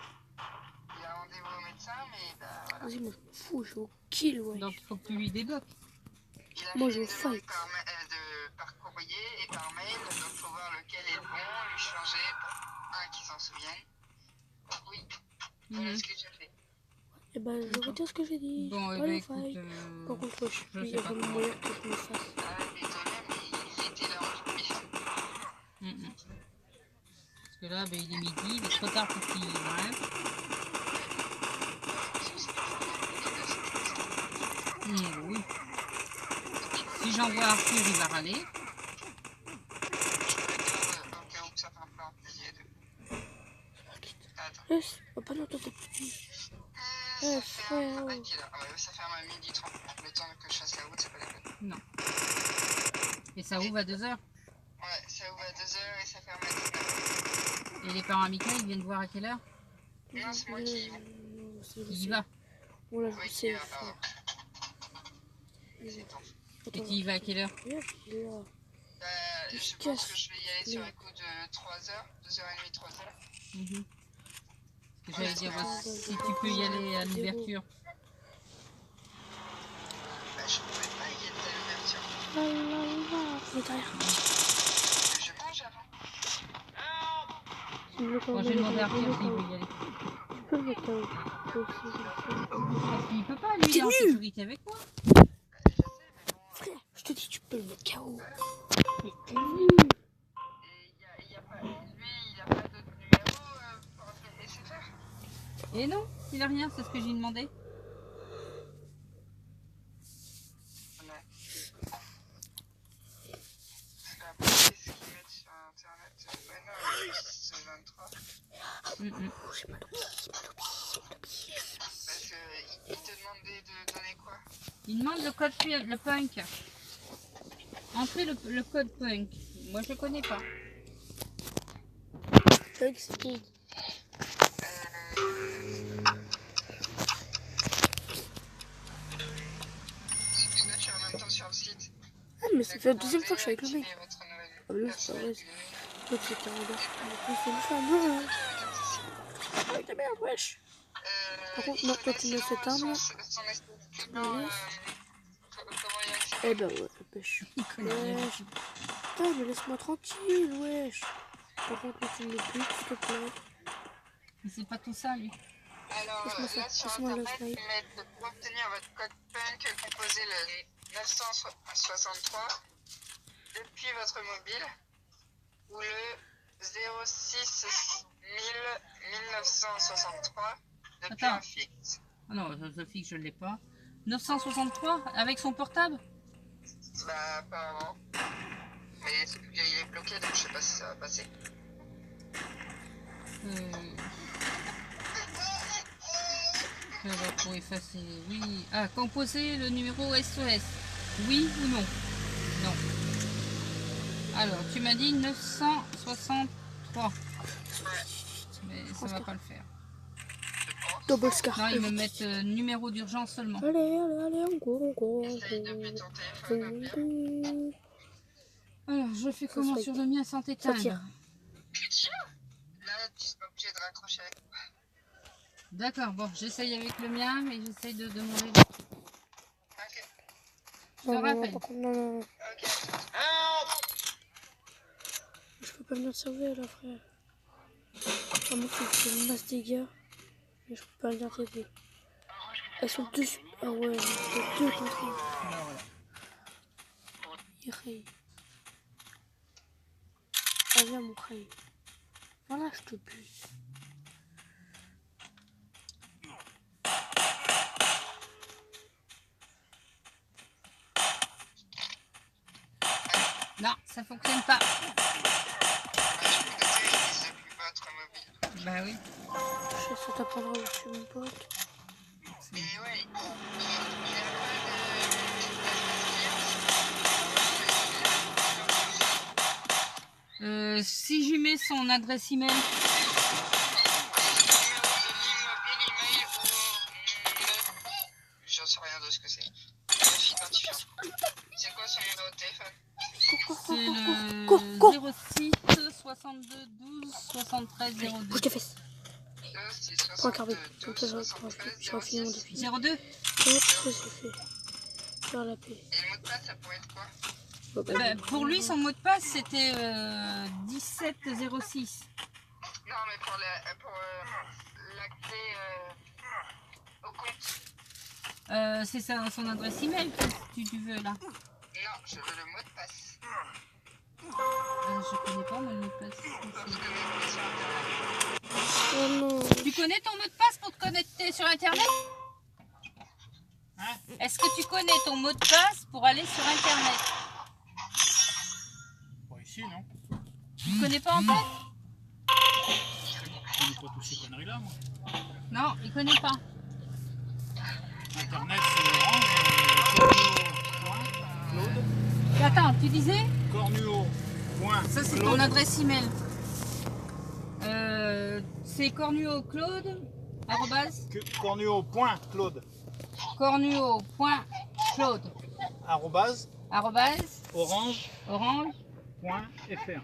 G: Il a rendez-vous au médecin, mais bah, voilà.
A: Vas-y, moi je m'en fous, je vais au kill, ouais.
C: Donc, il faut que tu lui débloques.
G: Il a
A: Moi,
G: fait
A: je
G: une
A: veux
G: demande
A: fight.
G: par courrier et par mail, donc il faut voir lequel est le bon, lui changer pour un qui s'en souvienne. Oui, voilà ce que j'ai fait.
A: Et ben, je vais dire ce que j'ai dit.
C: Bon,
A: Pas
C: eh ben,
A: le
C: écoute,
A: fight. Par contre, je
C: je
A: suis, il y
C: sais
A: a
C: pas
A: vraiment
C: comment.
A: moyen que je me fasse.
G: Ah, désolé, mais il était là aujourd'hui.
C: Parce que là, ben, il est midi, il est trop tard pour qu'il... Ouais. Oui. Si j'envoie Arthur, il va râler.
A: Laisse. Oh, pas non, toi, t'es petit.
G: Ça
A: frère.
G: ferme à quelle heure? Ça ferme à 12h30. Le temps que je fasse la route, c'est pas la peine.
C: Non. Et ça ouvre à 2h.
G: Ouais, ça ouvre à 2h et ça ferme à 19h.
C: Et les parents Mika, ils viennent voir à quelle heure?
G: Non, c'est moi qui y vais.
A: Qui
C: y va.
A: On l'a
G: Oui, qui
A: poussé.
G: y va, pardon. C'est ton.
C: Et tu y vas à quelle heure?
G: Je pense que je vais y aller sur un coup de 3h, 2h30, 3h.
C: Ce que j'allais dire aussi, si tu peux y aller à l'ouverture.
G: Bah, je pourrais pas y être à l'ouverture.
A: Mais derrière.
G: Je mange avant.
C: Bon, j'ai demandé à Pierre s'il veut y aller.
A: Tu peux le mettre KO. Toi aussi,
C: Parce qu'il peut pas, lui, il est en sécurité avec moi.
A: frère, je te dis, tu peux le mettre KO. Mais t'es nul.
G: Et il y a pas, lui, il a pas d'autre numéro pour laisser faire.
C: Et non, il a rien, c'est ce que j'ai demandé.
G: Après, c'est ce qu'ils mettent sur internet. Ouais, non, c'est 23.
A: J'ai mal au pied,
G: Parce qu'ils te demandaient de donner quoi?
C: Il demande le code le punk. Entrez le code punk. Moi je connais pas.
A: Punk speed.
G: Là, tu es en même temps sur le site.
A: Ah, mais ça fait la deuxième fois que je suis avec le mec.
G: Activez votre nouvelle
A: Ah, mais non, c'est pas vrai. Donc c'était un gars. C'est une femme. Non, non. Avec ta merde, wesh. Par contre, non, toi tu mets cette arme là.
G: Comment il a accès?
A: Eh ben ouais, pêche. Wesh. Putain, mais laisse-moi tranquille, wesh. Par contre, toi tu me mets plus, s'il te plaît.
C: Mais c'est pas tout ça lui.
G: Alors
A: Laisse-moi ça,
G: là sur
A: laisse-moi le
G: internet,
A: snipe.
G: ils mettent pour obtenir votre code punk, composez le 963 depuis votre mobile ou le 06 1963 depuis
C: Attends.
G: un fixe.
C: Ah non, ce fixe je l'ai pas. 963 avec son portable?
G: Bah apparemment. Mais il est bloqué donc je sais pas si ça va passer.
C: Alors pour effacer, oui. Ah, composer le numéro SOS. Oui ou non? Non. Alors, tu m'as dit 963. Mais ça va pas le faire.
A: Double scar.
C: Non, ils me mettent numéro d'urgence seulement.
A: Allez, on court.
G: Essaye depuis ton téléphone, au pire.
C: Alors, je fais comment sur le mien sans
A: Ça
C: t'éteindre?
A: tire.
G: Là, tu seras obligé de raccrocher avec moi.
C: D'accord, bon, j'essaye avec le mien, mais j'essaye de demander.
G: Ok.
C: Je te rappelle.
A: Par contre, non.
G: Ok.
A: Je peux pas venir te sauver là, frère. À moins que tu fais une masse dégâts. Mais je peux pas venir t'aider. Elles sont deux. Ah ouais, c'est deux contre une. Irei. Ah viens mon Ray. Voilà, je te bute.
C: Non, ça fonctionne pas.
G: Votre mobile.
C: Bah oui.
A: Je sais, ça t'apprendra où je suis mon pote.
G: Et ouais.
C: Si j'y mets son adresse email,
G: J'en sais rien de ce que c'est. Identifiant. C'est quoi son numéro de téléphone?
C: c'est le 06 62 12 73 02.
A: Bouge tes fesses.
G: C'est
A: Prends un carnet.
G: 62
A: Comme ça, j'aurai fini mon
G: 06.
A: défi.
C: 02.
A: Hop, ça c'est fait. Faire la paix.
G: Et le mot de passe, ça pourrait être quoi?
C: Bah, pour lui, son mot de passe, c'était 1706.
G: Non, mais pour l'accès au compte.
C: C'est ça, son adresse email que tu veux là.
G: Non, je veux le mot de passe.
C: Je connais pas moi le mot de passe.
G: Parce que même sur internet.
A: Oh non.
C: Tu connais ton mot de passe pour te connecter sur internet?
B: Hein?
C: Est-ce que tu connais ton mot de passe pour aller sur internet?
B: Bon, ici, non?
C: Tu connais pas en tête?
B: Je connais pas pas toutes ces conneries-là, moi.
C: Non, il connaît pas.
B: Internet, c'est Orange, Claude.
C: Attends, tu disais?
B: Cornuau.claude.
C: Ça, c'est ton adresse email. C'est cornuau.claude arrobase
B: Cornuau.claude.
C: cornuau.claude
B: Arrobase
C: arrobase
B: orange.fr.
C: orange.fr.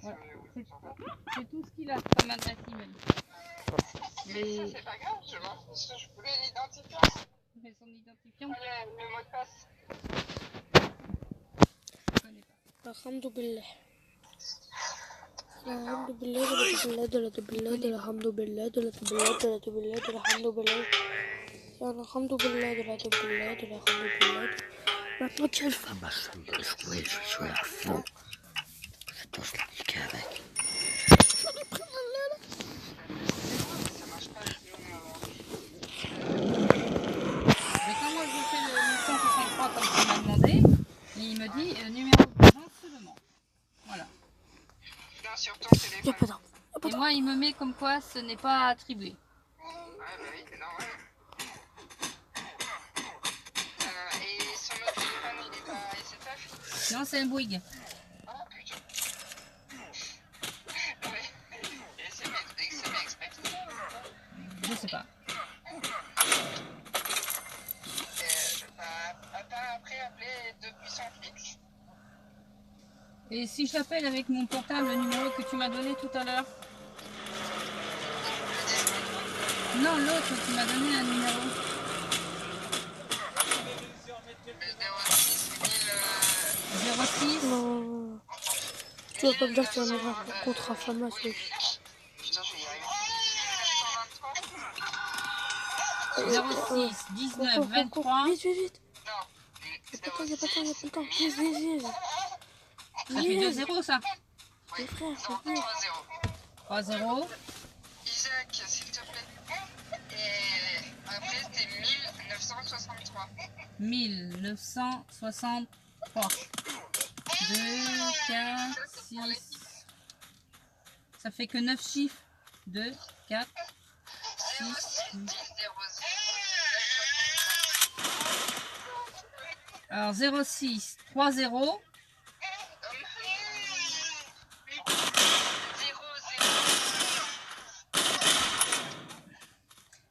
C: Voilà. C'est tout ce qu'il a comme adresse email.
G: Mais ça, c'est pas grave, je m'en fiche, je voulais l'identifiant.
C: Tu fais son identifiant.
G: Le mot de passe.
C: Je connais pas.
A: Alhamdulillah. Alhamdulillah, alhamdulillah, alhamdulillah, alhamdulillah, alhamdulillah, alhamdulillah, alhamdulillah. Maintenant quelle femme a ça de jouer, je joue à fond. Je danse la niquer avec. J'en ai pris ma l'aile.
G: Ça marche pas,
C: Mais quand moi je fais le 863 comme tu m'as demandé, il me dit numéro de présence seulement. Voilà.
G: Non, sur ton
A: Y'a
G: téléphone.
A: pas d'arbre.
C: Et moi il me met comme quoi ce n'est pas attribué.
G: Ouais, bah oui, c'est normal. Et son autre téléphone, il est pas SFF?
C: Non, c'est un Bouygues.
G: Ah putain. Ouais. Et c'est bien expecté.
C: Je sais pas.
G: Pas après appeler depuis son fixe.
C: Et si je t'appelle avec mon portable, le numéro que tu m'as donné tout à l'heure? Non, l'autre, tu m'as donné un numéro.
G: Le 06
C: 06
A: Non. Tu vas pas me dire que tu vas me rendre un contrat famas, mec.
G: Putain, je vais y arriver.
C: 06 19 23.
A: Vite, vite, vite.
G: Non.
A: Y'a pas le temps, y'a pas le temps. Vite, vite, vite.
C: Ça fait 2-0 ça.
A: Mes frères,
G: Non,
A: c'est bien.
G: 3-0.
C: 3-0.
G: Isaac, s'il te plaît. Et après, c'était 1963.
C: 1963. 2, 4, 6. Ça fait que 9 chiffres. 2, 4, 6.
G: 10
C: Alors 06 3-0.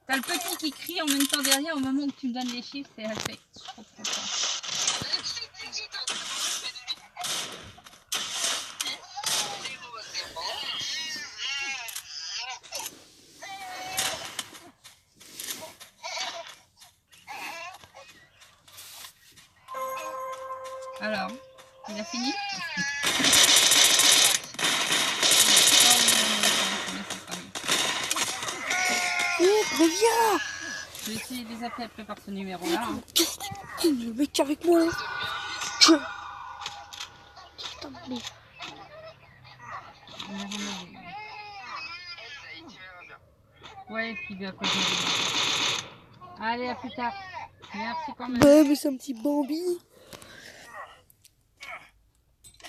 C: T'as le petit qui crie en même temps derrière au moment où tu me donnes les chiffres, c'est assez. Je comprends pas. Alors, il a fini?
A: Reviens.
C: Je vais essayer de les appeler après par ce numéro-là. Hein.
A: Qu'est-ce que tu le mec avec moi là? Putain, mais...
C: Ouais, qui veut à côté de lui. Allez, à plus tard. Merci quand même.
A: Bah, mais c'est un petit Bambi.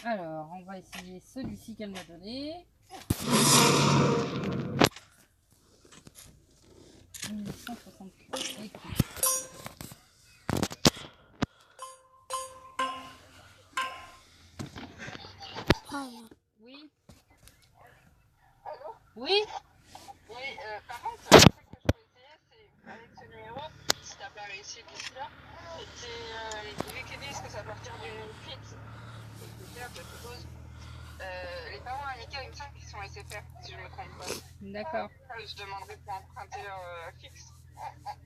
C: Alors, on va essayer celui-ci qu'elle m'a donné. 1963. Écoute.
A: Ah,
C: Oui.
G: Allô?
C: Oui.
G: Oui, par contre, le truc que je peux essayer, c'est avec ce numéro, si t'as pas réussi d'ici là, c'est vu qu'ils disent que ça va partir d'une fixe, SFR, je suppose. Les parents amicaux, il me semble qu'ils sont SFR, si je me trompe pas.
C: D'accord.
G: Je demanderai pour emprunter fixe.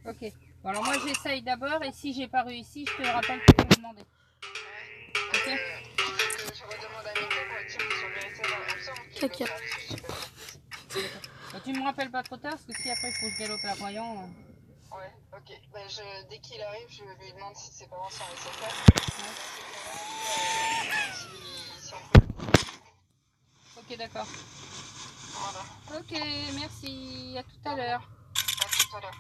C: Ok. Bon, alors moi j'essaye d'abord et si j'ai pas réussi, je te rappelle pour te demander. Ok.
G: Je redemande à Nico pour être sûr qu'ils sont bien SFR. Il me semble qu'ils le
A: T'inquiète.
G: sont, si je dis pas de bêtises.
C: Bah, tu me rappelles pas trop tard parce que si après il faut que je galope la voyant.
G: Ouais, ok. Bah, dès qu'il arrive, je lui demande si ses parents sont SFR. Si on peut.
C: Ok, d'accord.
G: Voilà.
C: Ok, merci. À tout à l'heure.
G: À tout à l'heure.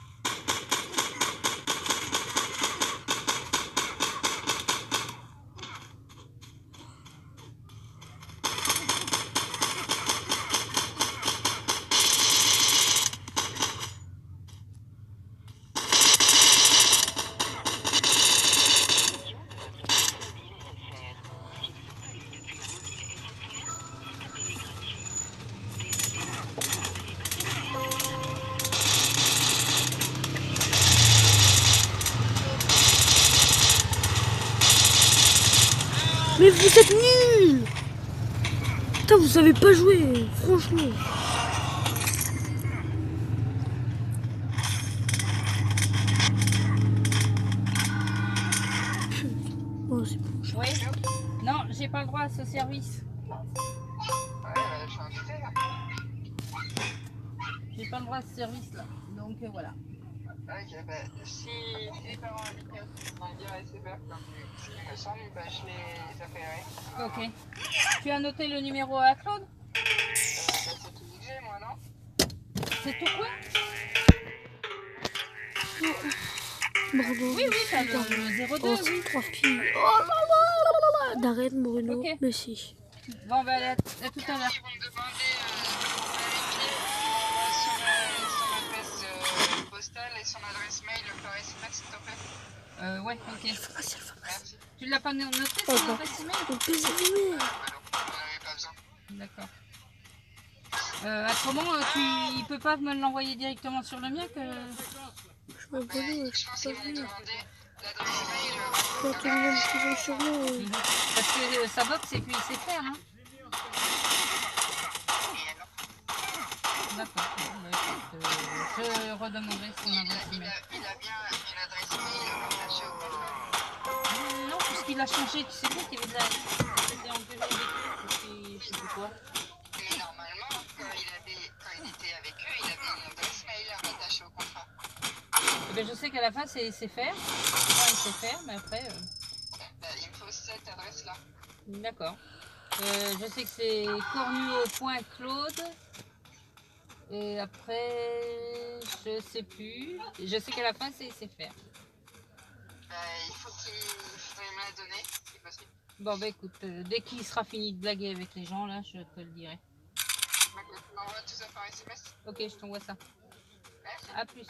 A: Mais vous êtes nuls! Putain, vous savez pas jouer, franchement. Oh, c'est bon.
C: Oui. Non, j'ai pas le droit à ce service.
G: Ouais, je suis invité là.
C: J'ai pas le droit à ce service là. Donc voilà.
G: Ok, bah si les parents invités vont dire à SFR comme ce qui me semble, bah je les appellerai.
C: Ok. Tu as noté le numéro à Claude?
G: Bah c'est tout que j'ai moi, non?
C: C'est tout quoi?
A: Bravo.
C: Oui, t'as le 02,
A: Oh,
C: oui.
A: c'est 3 filles. Oh là là là là là. D'arrête, Bruno.
C: Ok.
A: Merci.
C: Bon, bah à tout à l'heure.
G: Ils vont me demander son adresse postale et son adresse mail par SMS, s'il te plaît.
C: Ouais, ok.
A: Pharmacie.
G: Merci.
C: Tu l'as pas noté
A: Oh,
C: ton
A: bah.
C: adresse email?
A: On peut s'allumer.
G: J'en avais pas besoin.
C: D'accord. Autrement, il peut pas me l'envoyer directement sur le mien que...
A: Je m'abonne,
G: Je pense qu'ils vont me demander l'adresse mail.
A: je vais attendre un petit peu sur moi.
C: Parce que sa box, c'est puis c'est faire, hein. D'accord. Bon, bah, écoute, je redemanderai son adresse
G: Il
C: email.
G: a bien une adresse mail rattachée au téléphone.
C: Non, puisqu'il a changé, tu sais quoi, qu'il y avait de la... C'était engueulé avec eux, et je sais plus quoi.
G: Mais normalement, quand il était avec eux, il avait une adresse mail rattachée au contrat.
C: Eh ben, je sais qu'à la fin, c'est faire. Moi, il sait faire, mais après...
G: Bah, il me faut cette adresse-là.
C: D'accord. Je sais que c'est cornuau.claude. Et après, je sais plus. Je sais qu'à la fin, c'est faire.
G: Il faudrait me la donner, si possible.
C: Bon, bah écoute, dès qu'il sera fini de blaguer avec les gens, là, je te le dirai.
G: D'accord. Tu m'envoies tout ça par SMS.
C: Ok, je t'envoie ça.
G: Merci.
C: À plus.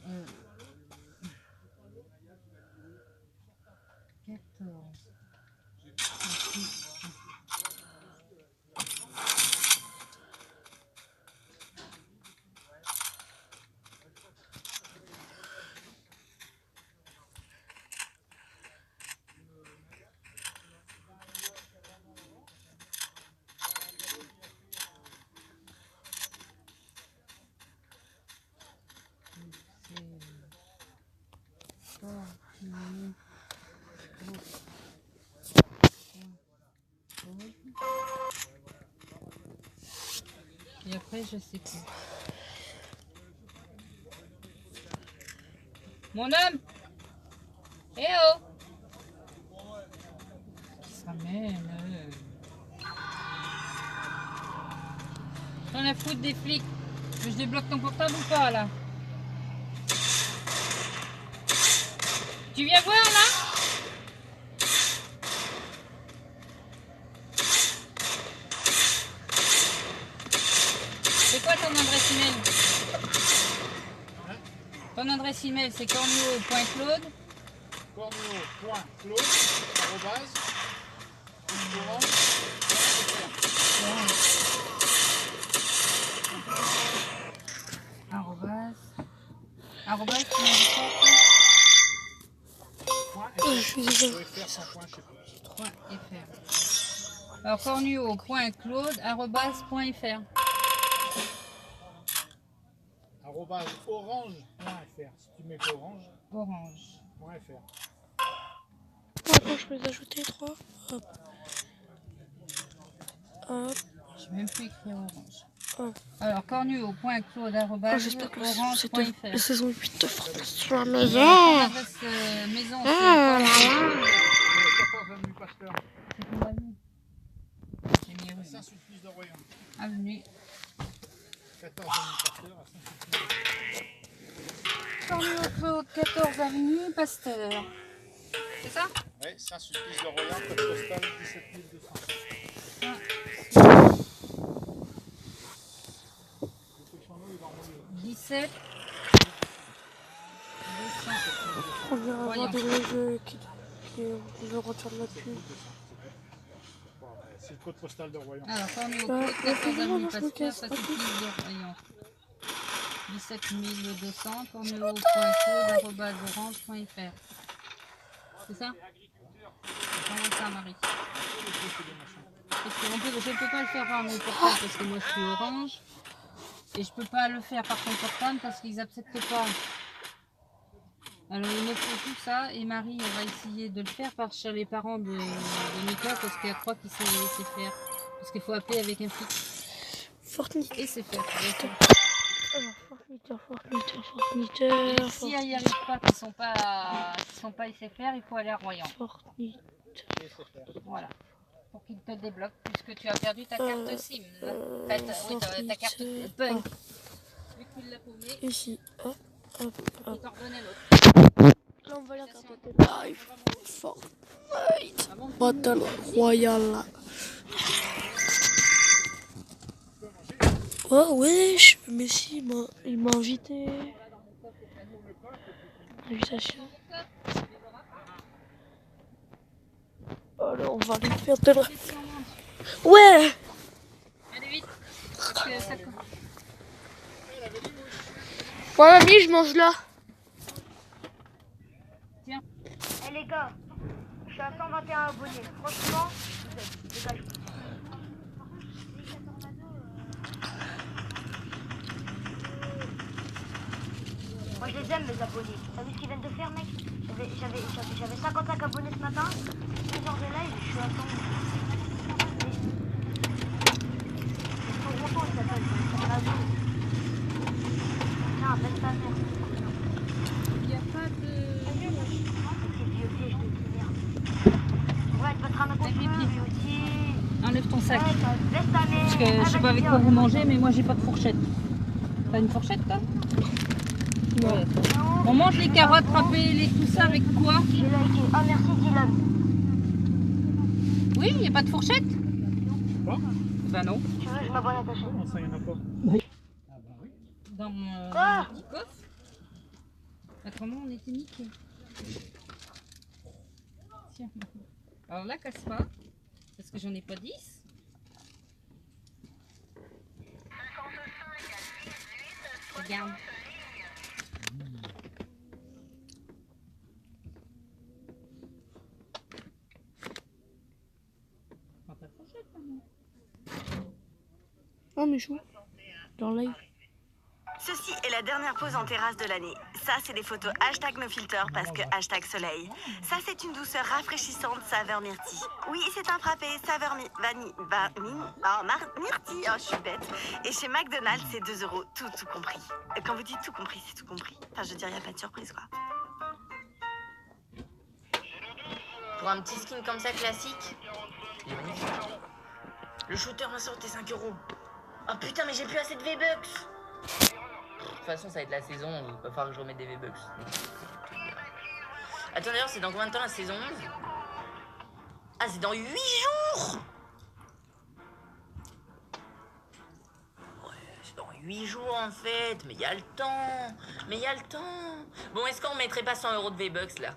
C: Euh, 14. Et après, je sais plus. Mon homme! Eh oh! Ça mène. J'en ai foutre des flics. Je débloque ton portable ou pas là? Tu viens voir là? C'est quoi ton adresse email? Ton adresse email c'est cornuau.claude.
B: Cornuau.claude, arrobase,
C: Arrobase,
A: Je suis désolée.
C: .fr. Alors cornuau.claude@.fr.
B: arrobase orange.fr. Si tu mets orange.fr.
C: Orange.
A: Attends, je peux les ajouter 3. Hop. Hop.
C: J'ai même plus écrit orange.
A: Hop.
C: Alors
A: Oh, j'espère que cette
C: cornuau.claude@orange.fr.
A: saison 8 de formation à
C: Ton
A: maison.
C: adresse maison
A: Oh là là.
C: c'est ton avenue. J'ai mis rue.
B: Saint-Sulpice de Royan.
C: Avenue.
B: 14 avenue Pasteur à Saint-Sulpice.
C: Cornuau-Claude, 14 avenue Pasteur. C'est ça?
B: Oui, Saint-Sulpice de Royan, code postal 17200.
C: 17.
A: On vient avoir
C: Voyons.
A: des jeux qui le retire de la pub.
B: C'est le code postal de Royan.
C: Alors,
A: Bah,
C: Cornuau-Claude, 14
A: non,
C: avenue
A: je me
C: Pasteur,
A: casse,
C: ça
A: pas
C: suffit de Royan. 17 17 200 tourneau.chaude@orange.fr. C'est ça? Comment ça, Marie? Parce que je peux pas le faire par mon portable parce que moi je suis Orange. Et je peux pas le faire par ton portable parce qu'ils acceptent pas. Alors il me faut tout ça et Marie on va essayer de le faire par chez les parents de Mika parce qu'elle croit qu'il sait faire. Parce qu'il faut appeler avec un fixe.
A: Fortnite.
C: Et c'est faire.
A: Fortnite.
C: Et si elle n'y arrive pas, qu'ils sont pas SFR, il faut aller à Royan.
A: Fortnite.
C: Voilà. Pour qu'il te débloque puisque tu as perdu ta carte SIM. Oui, ta carte Punk. Vu qu'il l'a paumé,
A: Ici. Hop, hop,
C: il
A: hop.
C: t'en redonnait l'autre.
A: Là on va la carte de live. Fortnite. Battle Royale. Oh wesh, mais si, il m'a invité. Invitation. Alors on va aller faire de la... Ouais.
C: Allez vite. Parce que ça...
A: Ouais mamie, je mange là.
C: Tiens.
H: Eh les gars, je suis à 121 abonnés. Franchement, vous êtes dégage. Moi je les aime mes abonnés. T'as vu ce qu'ils viennent de faire mec? J'avais 55 abonnés ce matin. 2 heures de live, je suis à 100. Ils sont contents, ils s'appellent. Tiens, appelle ta mère.
C: Il n'y a pas de...
H: C'est vieux piège de merde. Ouais, tu vas te ramener lui aussi.
C: Enlève ton sac.
H: Ouais, laisse ta mère.
C: Parce que je sais pas avec quoi vous mangez, mais moi j'ai pas de fourchette. T'as une fourchette toi? Ouais. On mange les carottes râpées, tout ça avec quoi?
H: J'ai liké. Ah merci Dylan.
C: Oui, il n'y a pas de fourchette?
B: Quoi?
C: Bah non.
H: Tu veux, je m'abonne à ta chaîne.
B: Comment ça, il n'y en a pas?
C: Dans mon
H: Quoi?
C: petit coffre. Autrement on était niqués. Tiens. Alors là, casse pas. Parce que j'en ai pas 10. Regarde. Prends ta fourchette, maman.
A: Oh mais chou. Dans live.
I: Ceci est la dernière pause en terrasse de l'année. Ça, c'est des photos hashtag #nofilter parce que hashtag soleil. Ça, c'est une douceur rafraîchissante saveur myrtille. Oui, c'est un frappé saveur myrtille. Oh, je suis bête. Et chez McDonald's, c'est 2 €, tout compris. Quand vous dites tout compris, c'est tout compris. Enfin, je veux dire, il n'y a pas de surprise, quoi.
J: Pour un petit skin comme ça classique, il est magnifique. Le shooter m'a sorti 5 €. Oh putain, mais j'ai plus assez de V-Bucks. De toute façon, ça va être la saison, il va falloir que je remette des V-Bucks. Attends, d'ailleurs, c'est dans combien de temps la saison 11? Ah, c'est dans 8 jours. Ouais, c'est dans 8 jours en fait. Mais il y a le temps. Bon, est-ce qu'on mettrait pas 100 € de V-Bucks là?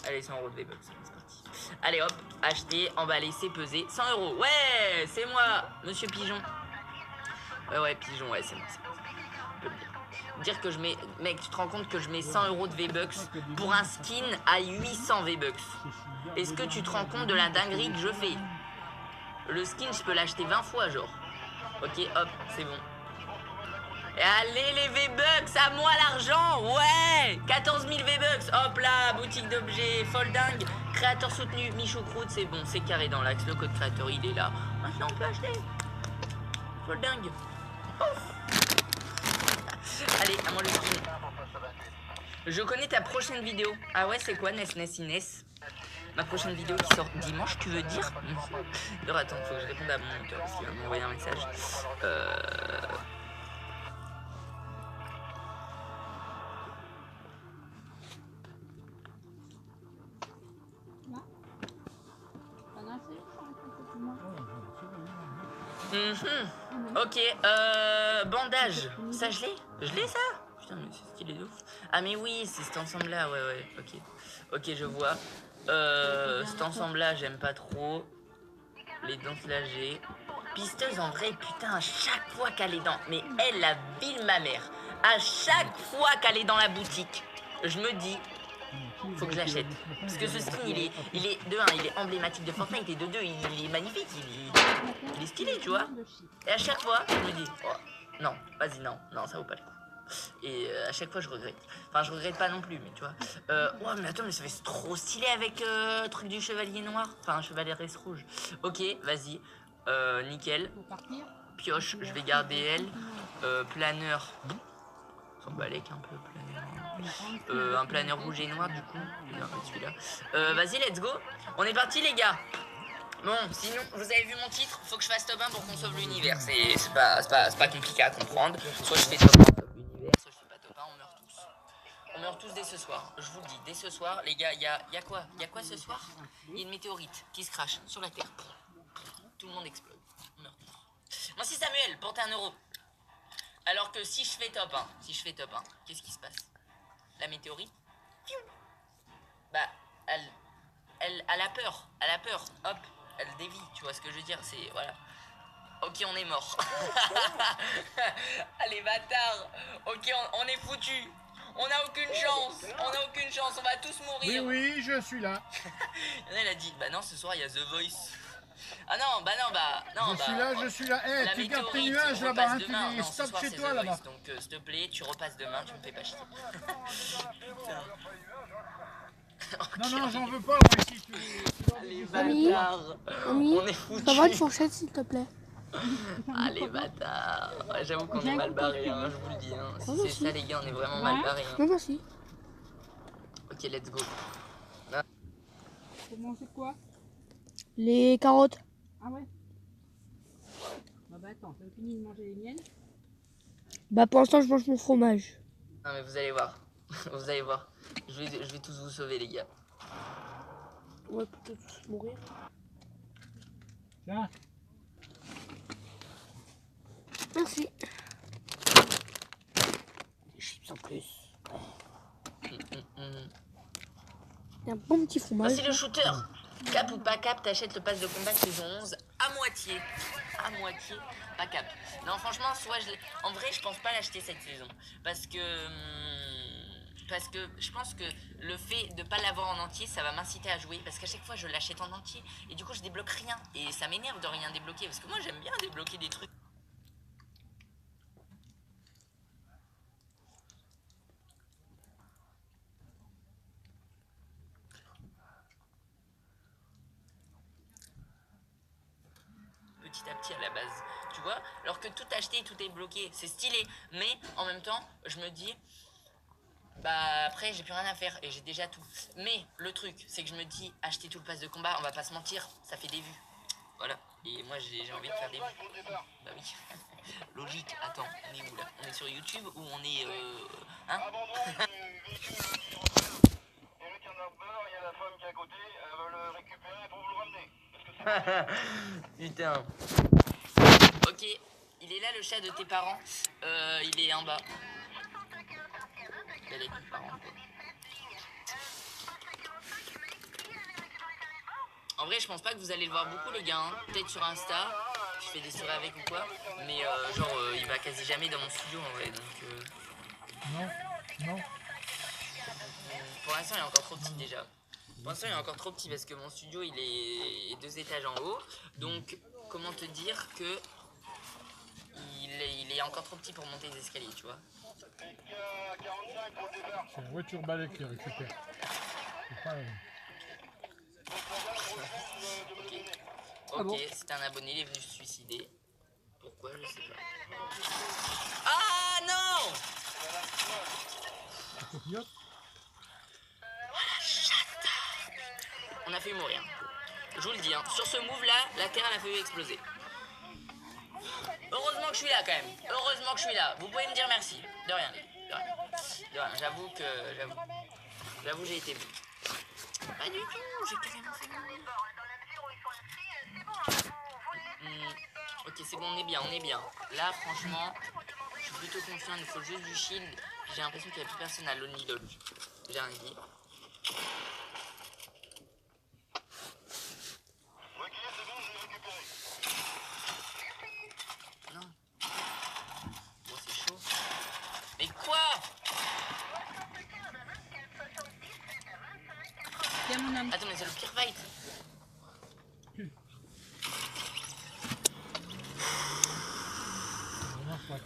J: Allez, 100 € de V-Bucks, c'est parti. Allez hop, acheter, emballer, c'est pesé. 100 €, ouais, c'est moi, monsieur Pigeon. Ouais, Pigeon, ouais, c'est moi. On peut le dire. Dire que je mets... Mec, tu te rends compte que je mets 100 € de V-Bucks pour un skin à 800 V-Bucks? Est-ce que tu te rends compte de la dinguerie que je fais? Le skin, je peux l'acheter 20 fois, genre. Ok, hop, c'est bon. Et allez, les V-Bucks, à moi l'argent, ouais. 14 000 V-Bucks, hop là, boutique d'objets, folle dingue. Créateur soutenu, Michou Croûte, c'est bon, c'est carré dans l'axe. Le code créateur, il est là. Maintenant, on peut acheter. Folle dingue. Allez, à moi le skin. Je connais ta prochaine vidéo. Ah ouais, c'est quoi, Inès? Ma prochaine vidéo qui sort dimanche, tu veux dire? Alors attends, faut que je réponde à mon monteur parce qu'il va m'envoyer un message. Ok, bandage. Ça, je l'ai ça. Putain, mais c'est stylé de ouf. Ah, mais oui, c'est cet ensemble-là. Ouais, ok, je vois. Cet ensemble-là, j'aime pas trop. Les dents slagées. Pisteuse en vrai, putain, à chaque fois qu'elle est dans... Mais elle, la ville ma mère. À chaque fois qu'elle est dans la boutique, je me dis, faut que je l'achète. Parce que ce skin, il est de 1, il est emblématique de Fortnite, et de 2, il est magnifique, il est stylé, tu vois. Et à chaque fois, je me dis, oh, non, vas-y, non, ça vaut pas le coup. Et à chaque fois, je regrette. Enfin, je regrette pas non plus, mais tu vois. Ouais, mais attends, mais ça fait trop stylé avec truc du chevalier noir. Enfin, chevalier rouge. Ok, vas-y. Nickel. Pioche, je vais garder elle. Planeur. S'en balèque un peu, planeur. Un planeur rouge et noir, du coup. Non, celui-là. Vas-y, let's go. On est parti, les gars. Bon, sinon, vous avez vu mon titre, faut que je fasse top 1 pour qu'on sauve l'univers. C'est pas compliqué à comprendre. Soit je fais top 1, sauve l'univers, soit je fais pas top 1, on meurt tous. On meurt tous dès ce soir. Je vous le dis, dès ce soir, les gars, il y a quoi? Il y a quoi ce soir? Il y a une météorite qui se crache sur la Terre. Tout le monde explose. On meurt tous. Moi, c'est Samuel, portez 1 euro. Alors que si je fais top 1, qu'est-ce qui se passe? La météorite, bah, elle a peur. Hop. Elle dévie, tu vois ce que je veux dire, c'est, voilà. Ok, on est mort. Allez, bâtard. Ok, on est foutu. On n'a aucune chance. On va tous mourir.
B: Oui, je suis là.
J: Elle a dit, bah non, ce soir, il y a The Voice. Ah non, bah non,
B: Je suis là. Eh, tu gardes tes nuages là-bas, hein, tu stop chez toi là-bas.
J: Donc, s'il te plaît, tu repasses demain, tu me fais pas chier.
B: Non, j'en veux pas, moi, ici.
J: Allez, bâtard.
A: Ami,
J: On est foutu.
A: ça va une fourchette, s'il te plaît?
J: Allez, bâtard. Ouais, j'avoue qu'on est mal barré, hein, je vous le dis. Hein. Si c'est ça, les gars, on est vraiment mal barré. Hein.
A: Non, merci.
J: Ok, let's go.
C: Faut manger quoi?
A: Les carottes.
C: Ah ouais? Bah attends, t'as fini de manger les miennes?
A: Bah pour l'instant, je mange mon fromage.
J: Non, mais vous allez voir. Vous allez voir. Je vais tous vous sauver, les gars.
A: Ouais, peut-être tous mourir.
B: Tiens.
A: Merci. Des chips en plus. Et un bon petit fromage.
J: Voici le shooter. Cap ou pas cap, t'achètes le pass de combat saison 11 à moitié. Pas cap. Non, franchement, en vrai, je pense pas l'acheter cette saison. Parce que je pense que le fait de pas l'avoir en entier, ça va m'inciter à jouer. Parce qu'à chaque fois, je l'achète en entier. Et du coup, je débloque rien. Et ça m'énerve de rien débloquer. Parce que moi, j'aime bien débloquer des trucs. Petit à petit à la base, tu vois, alors que tout acheter, tout est bloqué, c'est stylé, mais en même temps, je me dis, bah après j'ai plus rien à faire et j'ai déjà tout. Mais le truc, c'est que je me dis, acheter tout le pass de combat, on va pas se mentir, ça fait des vues, voilà. Et moi j'ai envie de faire des vues. Bah oui, logique. Attends, on est où là? On est sur YouTube ou on est hein?
K: Il y a la femme qui est à côté, elle va le récupérer pour vous le ramener.
J: Putain. Ok, il est là le chat de tes parents. Il est en bas. Il est tes parents. En vrai, je pense pas que vous allez le voir beaucoup, les gars. Hein. Peut-être sur Insta, je fais des stories avec ou quoi. Mais genre, il va quasi jamais dans mon studio en vrai. Donc,
B: Non.
J: pour l'instant, il est encore trop petit déjà. Pour l'instant, il est encore trop petit parce que mon studio, il est 2 étages en haut. Donc, comment te dire que il est encore trop petit pour monter les escaliers, tu vois.
B: C'est la voiture balai qui récupère.
J: Ok, c'est un abonné, il est venu se suicider. Pourquoi, je sais pas. Ah non! On a fait mourir. Je vous le dis, hein. Sur ce move là, la terre elle a fait exploser. Heureusement que je suis là quand même. Heureusement que je suis là. Vous pouvez me dire merci. De rien. J'avoue j'ai été vu. Pas du tout, j'ai carrément fait mourir. Ok, c'est bon, on est bien. Là, franchement, je suis plutôt confiant. Il faut juste du shield. J'ai l'impression qu'il n'y a plus personne à Lonely Dodge. J'ai rien dit. pire fight.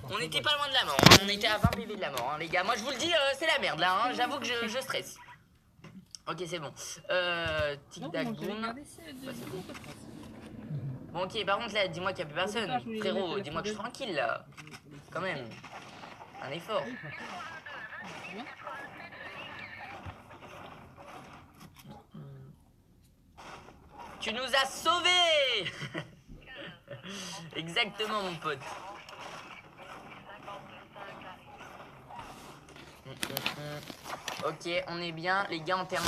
J: On était pas loin de la mort, hein. On était à 20 PV de la mort, hein, les gars. Moi je vous le dis, c'est la merde là, hein. J'avoue que je stresse. Ok, c'est bon. Tic tac boum. Bon, ok, par contre là, dis-moi qu'il n'y a plus personne. Frérot, dis-moi que je suis tranquille là. Quand même. Un effort. Tu nous as sauvés. Exactement, mon pote. Ok, on est bien, les gars, en termes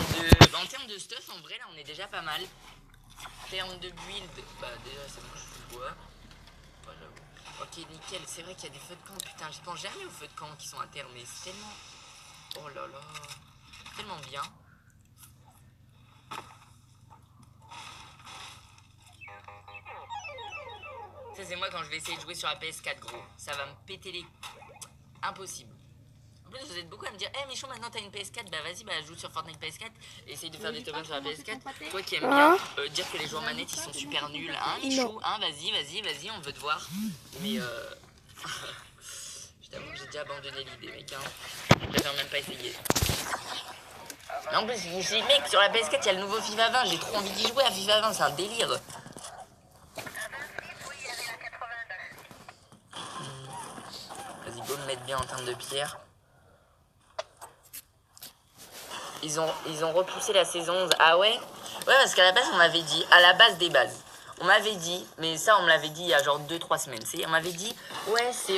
J: de stuff, en vrai, là, on est déjà pas mal. En termes de build, bah, déjà, c'est bon, je suis bois. Oh, j'avoue. Ok, nickel, c'est vrai qu'il y a des feux de camp, putain, je pense jamais aux feux de camp qui sont à terre, mais c'est tellement... Oh là là, tellement bien. Ça, c'est moi quand je vais essayer de jouer sur la PS4, gros. Ça va me péter les... Impossible. En plus, vous êtes beaucoup à me dire, hey Michon, maintenant t'as une PS4, bah vas-y, bah joue sur Fortnite PS4 et essaye de faire des top 1 sur la PS4. Toi qui aimes bien dire que les joueurs manettes ils sont super nuls, hein Michou, hein, vas-y, on veut te voir. Mais je t'avoue que j'ai déjà abandonné l'idée, mec, hein. Je préfère même pas essayer. Mais en plus, je dis, mec, sur la PS4, il y a le nouveau FIFA 20, j'ai trop envie d'y jouer à FIFA 20, c'est un délire. Vas-y, go me mettre bien en termes de pierre. Ils ont repoussé la saison 11. Ah ouais? Ouais, parce qu'à la base, on m'avait dit, à la base des bases, on m'avait dit, mais ça, on me l'avait dit il y a genre 2-3 semaines. On m'avait dit, ouais, c'est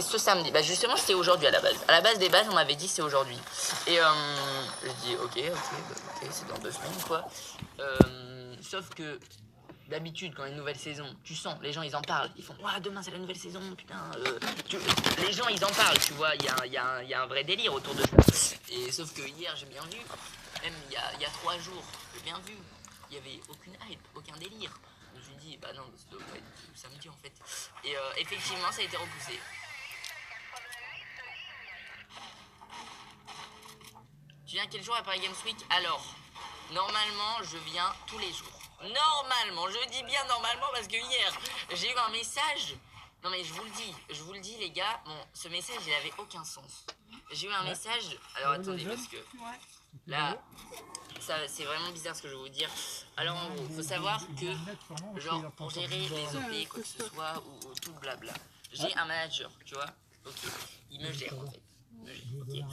J: ce samedi. Bah, justement, c'était aujourd'hui à la base. À la base des bases, on m'avait dit, c'est aujourd'hui. Et je dis, ok, c'est dans 2 semaines, quoi. Sauf que, d'habitude, quand il y a une nouvelle saison, tu sens, les gens, ils en parlent. Ils font, ouah, demain, c'est la nouvelle saison, putain. Les gens, ils en parlent, tu vois. Il y a un vrai délire autour de ça. Et sauf que hier, j'ai bien vu, même il y a 3 jours, j'ai bien vu, il n'y avait aucune hype, aucun délire. Je me suis dit, bah non, ça doit pas être samedi en fait. Et effectivement, ça a été repoussé. Tu viens quel jour à Paris Games Week? Alors, normalement, je viens tous les jours. Normalement, je dis bien normalement parce que hier, j'ai eu un message. Non mais je vous le dis les gars, bon, ce message il avait aucun sens. J'ai eu un message, alors attendez parce que là, ça c'est vraiment bizarre ce que je vais vous dire. Alors en gros, faut savoir que genre pour gérer les OP, quoi que ce soit, ou tout le blabla, j'ai un manager, tu vois, ok, il me gère en fait. Okay.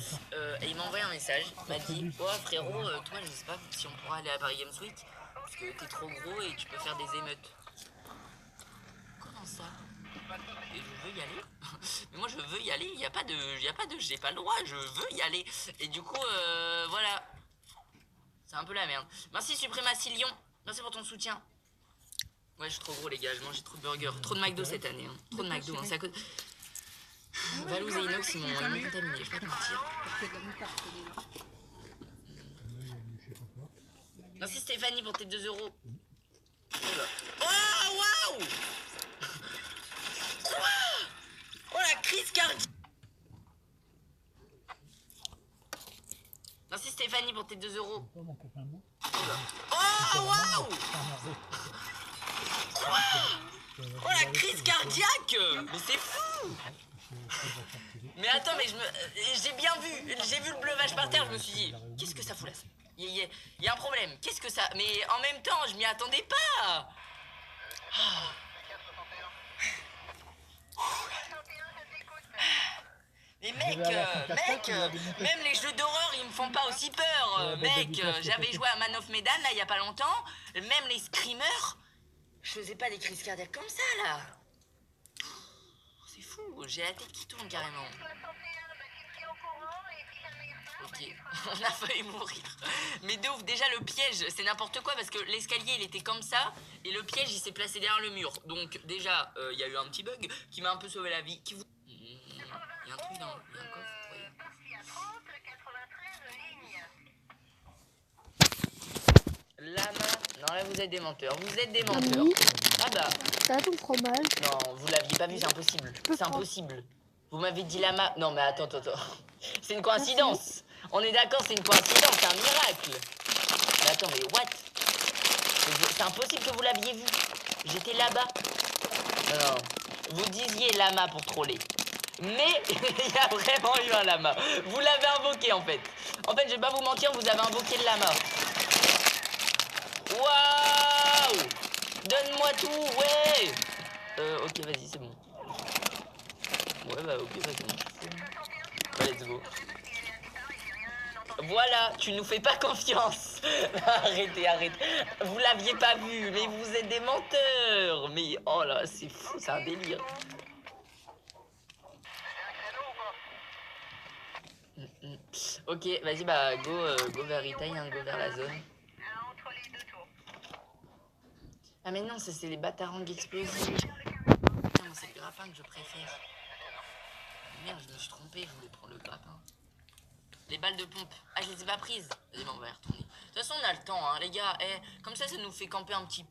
J: Et il m'a envoyé un message, il m'a dit, oh frérot, toi je sais pas si on pourra aller à Paris Games Week, parce que t'es trop gros et tu peux faire des émeutes. Comment ça? Et je veux y aller. Mais moi je veux y aller, il y a pas de j'ai pas le droit, je veux y aller. Et du coup voilà. C'est un peu la merde. Merci Suprématie Lyon. Merci pour ton soutien. Ouais, je suis trop gros les gars, je mange trop de burgers, trop de McDo cette année, hein. Trop de McDo, hein. C'est à cause. Valouz et Inox ils m'ont contaminé, je vais pas te mentir. Merci Stéphanie pour tes 2 €. Oh waouh! Quoi? Oh la crise cardiaque! Merci Stéphanie pour tes 2 €. Oh waouh! Quoi? Oh la crise cardiaque! Mais c'est fou! Mais attends, mais j'ai bien vu, j'ai vu le bleuvage par terre, je me suis dit, qu'est-ce que ça fout là? Il y a un problème, qu'est-ce que ça... Mais en même temps, je m'y attendais pas! Oh. Mais mec, même les jeux d'horreur ils me font pas aussi peur, mec. J'avais joué à Man of Medan là il y a pas longtemps, même les screamers, je faisais pas des crises cardiaques comme ça là. C'est fou, j'ai la tête qui tourne carrément. Ok, on a failli mourir. Mais de ouf, déjà le piège, c'est n'importe quoi parce que l'escalier il était comme ça et le piège il s'est placé derrière le mur. Donc déjà, il y a eu un petit bug qui m'a un peu sauvé la vie. Il y a un truc dans... Il y a un coffre, oui. Lama... Non, là, vous êtes des menteurs. Vous êtes des menteurs.
A: Oui.
J: Ah bah...
A: Ça a ton fromage.
J: Non, vous l'aviez pas vu, c'est impossible. C'est impossible. Vous m'avez dit lama... Non, mais attends. C'est une coïncidence. On est d'accord, c'est une coïncidence, c'est un miracle. Mais attends, mais what? C'est impossible que vous l'aviez vu. J'étais là-bas. Non, vous disiez lama pour troller. Mais il y a vraiment eu un lama. Vous l'avez invoqué en fait. En fait, je vais pas vous mentir, vous avez invoqué le lama. Waouh! Donne-moi tout, ouais! Ok, vas-y, c'est bon. Ouais, bah ok, vas-y, bon. Bah, let's go. Voilà, tu nous fais pas confiance. Arrêtez, arrêtez. Vous l'aviez pas vu, mais vous êtes des menteurs. Mais oh là, c'est fou, c'est un délire. Ok, vas-y, bah go vers Retail, hein, go vers la zone. Ah mais non, c'est les batarangs explosifs. Putain, c'est le grappin que je préfère. Merde, je me suis trompé, je voulais prendre le grappin. Les balles de pompe. Ah, je les ai pas prises. Vas-y, bon, on va y retourner. De toute façon, on a le temps, hein, les gars. Comme ça nous fait camper un petit...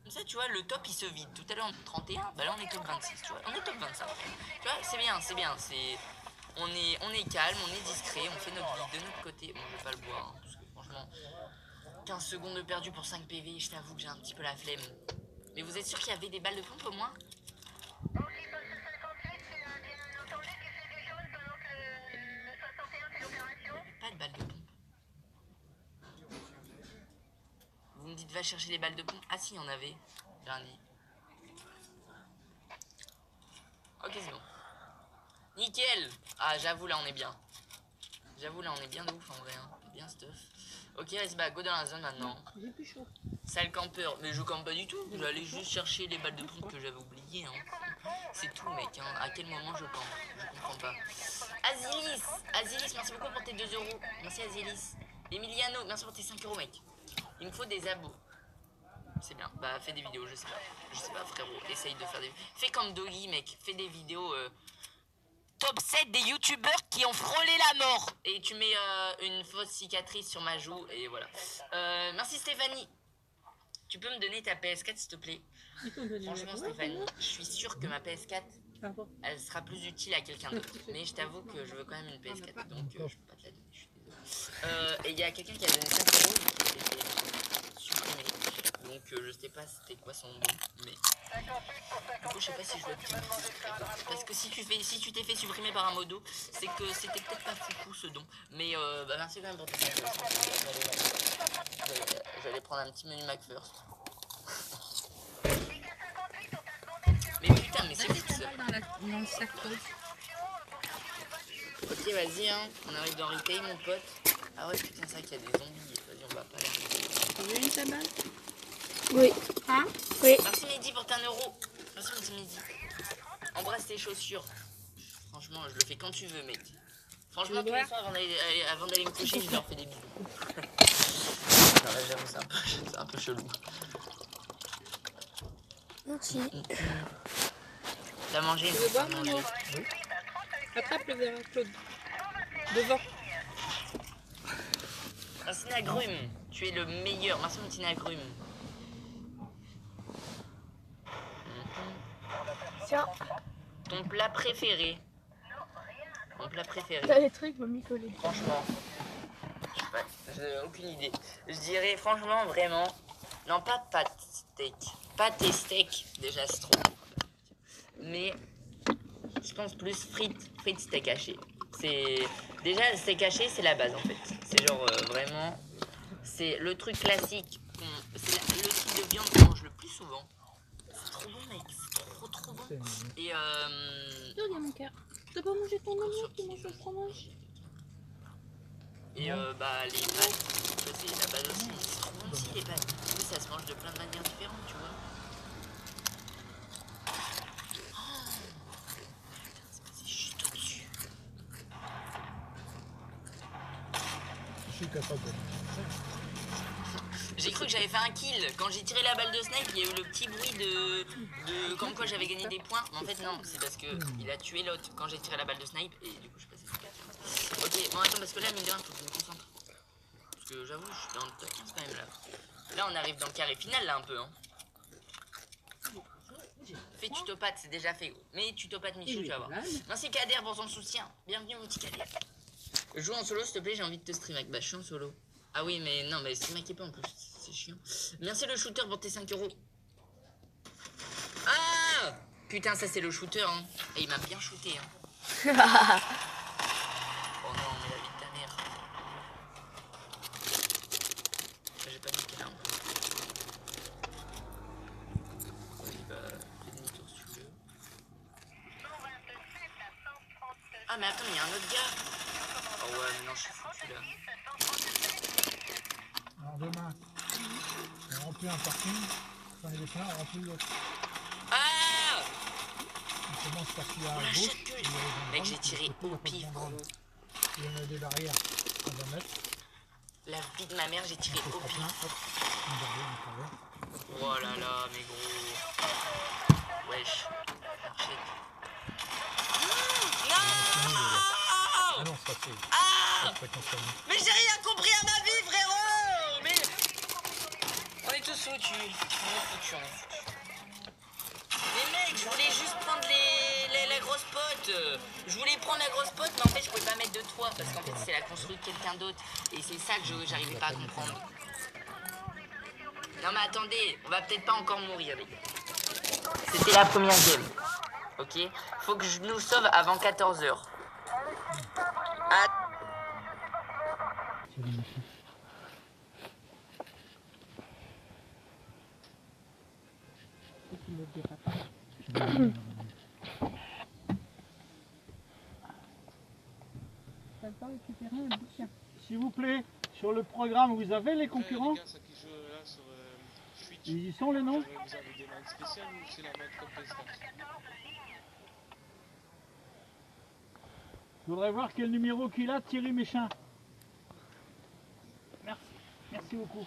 J: Comme ça, tu vois, le top, il se vide. Tout à l'heure, on est 31. Bah là, on est top 26, tu vois. On est top 25. Tu vois, c'est bien, c'est bien. On est calme, on est discret, on fait notre vie de notre côté. Bon, je vais pas le boire, hein, parce que franchement... 15 secondes de perdu pour 5 PV, je t'avoue que j'ai un petit peu la flemme. Mais vous êtes sûr qu'il y avait des balles de pompe au moins? Pas de balles de pompe. Vous me dites va chercher les balles de pompe. Ah si, il y en avait. Lundi. Ok, c'est bon. Nickel. Ah, j'avoue, là, on est bien. J'avoue, là, on est bien de ouf en vrai. Hein. Bien stuff. Ok, vas-y, bah, go dans la zone maintenant.
A: J'ai plus chaud.
J: Sale campeur. Mais je campe pas du tout. J'allais juste chercher les balles de pompe que j'avais oubliées. Hein. C'est tout, mec. Hein. À quel moment je campe? Je comprends pas. Azilis. Azilis, merci beaucoup pour tes 2 euros. Merci, Azilis. Emiliano, merci pour tes 5 euros, mec. Il me faut des abos. C'est bien. Bah, fais des vidéos, je sais pas. Je sais pas, frérot. Essaye de faire des... Fais comme Doggy, mec. Fais des vidéos... Top 7 des youtubeurs qui ont frôlé la mort. Et tu mets une fausse cicatrice sur ma joue. Et voilà. Merci Stéphanie. Tu peux me donner ta PS4 s'il te plaît? Franchement Stéphanie, je suis sûre que ma PS4 elle sera plus utile à quelqu'un d'autre. Mais je t'avoue que je veux quand même une PS4. Donc je peux pas te la donner, je suis désolé. Et il y a quelqu'un qui a donné 5 euros qui s'est fait supprimer. Donc je sais pas c'était quoi son don. Mais du coup je sais pas si je dois te dire. Parce que si tu t'es fait supprimer par un modo, c'est que c'était peut-être pas fou ce don. Mais bah merci quand même pour ta j'allais prendre un petit menu McFirst. Mais putain, mais c'est fou ça.
C: Dans le sac.
J: Ok, vas-y, hein. On arrive dans Retail, mon pote. Ah ouais, putain, c'est vrai qu'il y a des zombies. Vas-y, on va pas aller.
C: Tu veux une ta balle?
A: Oui.
C: Hein?
A: Oui.
J: Merci Mehdi pour ta euro. Merci Mehdi. Embrasse tes chaussures. Franchement, je le fais quand tu veux, mec. Franchement, tous les soirs avant d'aller me coucher, je leur fais des bisous. Non, là, j'avoue, c'est un peu chelou.
A: Merci.
J: T'as mangé?
C: Tu veux boire, maman? Attrape le verre, Claude. Devant.
J: Merci Nagrume. Tu es le meilleur. Merci mon petit Nagrume.
A: Tiens.
J: Ton plat préféré? Mon plat préféré.
A: T'as les trucs, m'a mis collé.
J: Franchement, je sais pas, j'ai aucune idée. Je dirais franchement vraiment, non pas pâte steak, pâte et steak, déjà c'est trop. Mais je pense plus frites steak haché. C'est déjà le steak haché, c'est la base en fait. C'est genre vraiment, c'est le truc classique. C'est le type de viande qu'on mange le plus souvent. C'est trop bon mec, c'est trop bon. Et
C: Regarde mon cœur. T'as pas mangé ton oignon qui mange le fromage?
J: Et bah les pâtes, c'est la base aussi. C'est trop bon aussi les pâtes. Oui, ça se mange de plein de manières différentes, tu vois. Oh, putain, c'est passé juste au-dessus.
B: Je suis capable de...
J: J'ai cru que j'avais fait un kill. Quand j'ai tiré la balle de snipe, il y a eu le petit bruit de comme quoi j'avais gagné des points. Mais en fait non, c'est parce que il a tué l'autre quand j'ai tiré la balle de snipe et du coup je suis passé sur 4. Ok, bon attends parce que là mine de rien faut que je me concentre. Parce que j'avoue je suis dans le top 15 quand même là. Là on arrive dans le carré final là un peu hein. Fais tutopathe, c'est déjà fait. Mais tutopathe Michou, tu vas voir. Merci Kader pour son soutien. Bienvenue mon petit Kader. Joue en solo s'il te plaît, j'ai envie de te stream avec. Bah je suis en solo. Ah oui, mais non, mais c'est m'inquiète pas en plus, c'est chiant. Merci le shooter pour tes 5 euros. Ah putain, ça c'est le shooter, hein. Et il m'a bien shooté, hein. Oh non, mais la vie de ta mère. J'ai pas mis quelle arme. Oui, bah, fais demi-tour si tu veux. Ah, mais attends, il y a un autre gars. Oh ouais, mais non, je suis foutu là.
B: Alors demain, on remplit un parking, quand il est plein, on remplit l'autre.
J: Ah
B: On commence par celui à
J: oh, la
B: gauche.
J: chatte gueule. Mec, j'ai tiré au pif, gros.
B: Il y en a des barrières qu'on va mettre.
J: La vie de ma mère, j'ai tiré au pif.
B: Une barrière, une barrière.
J: Oh là là, mais gros. Wesh. Shit. Non
B: Ah non, ça c'est.
J: Ah
B: Ça concerne.
J: mais j'ai rien compris à ma vie, frérot. Mais on est tous foutus. On est foutus, on est foutus. Mais mec, je voulais juste prendre la grosse pote. Je voulais prendre la grosse pote, mais en fait, je pouvais pas mettre de toit parce qu'en fait, c'est la construit de quelqu'un d'autre. Et c'est ça que j'arrivais pas à comprendre. Non mais attendez, on va peut-être pas encore mourir, les gars. C'était la première game. Ok, faut que je nous sauve avant 14h. Ah.
B: S'il vous plaît, sur le programme, vous avez les concurrents? Ils y sont les noms?
F: Vous avez des modes spéciales ou c'est la mode comme PS4?
B: Je voudrais voir quel numéro qu'il a, Thierry Méchin. Merci. Merci beaucoup.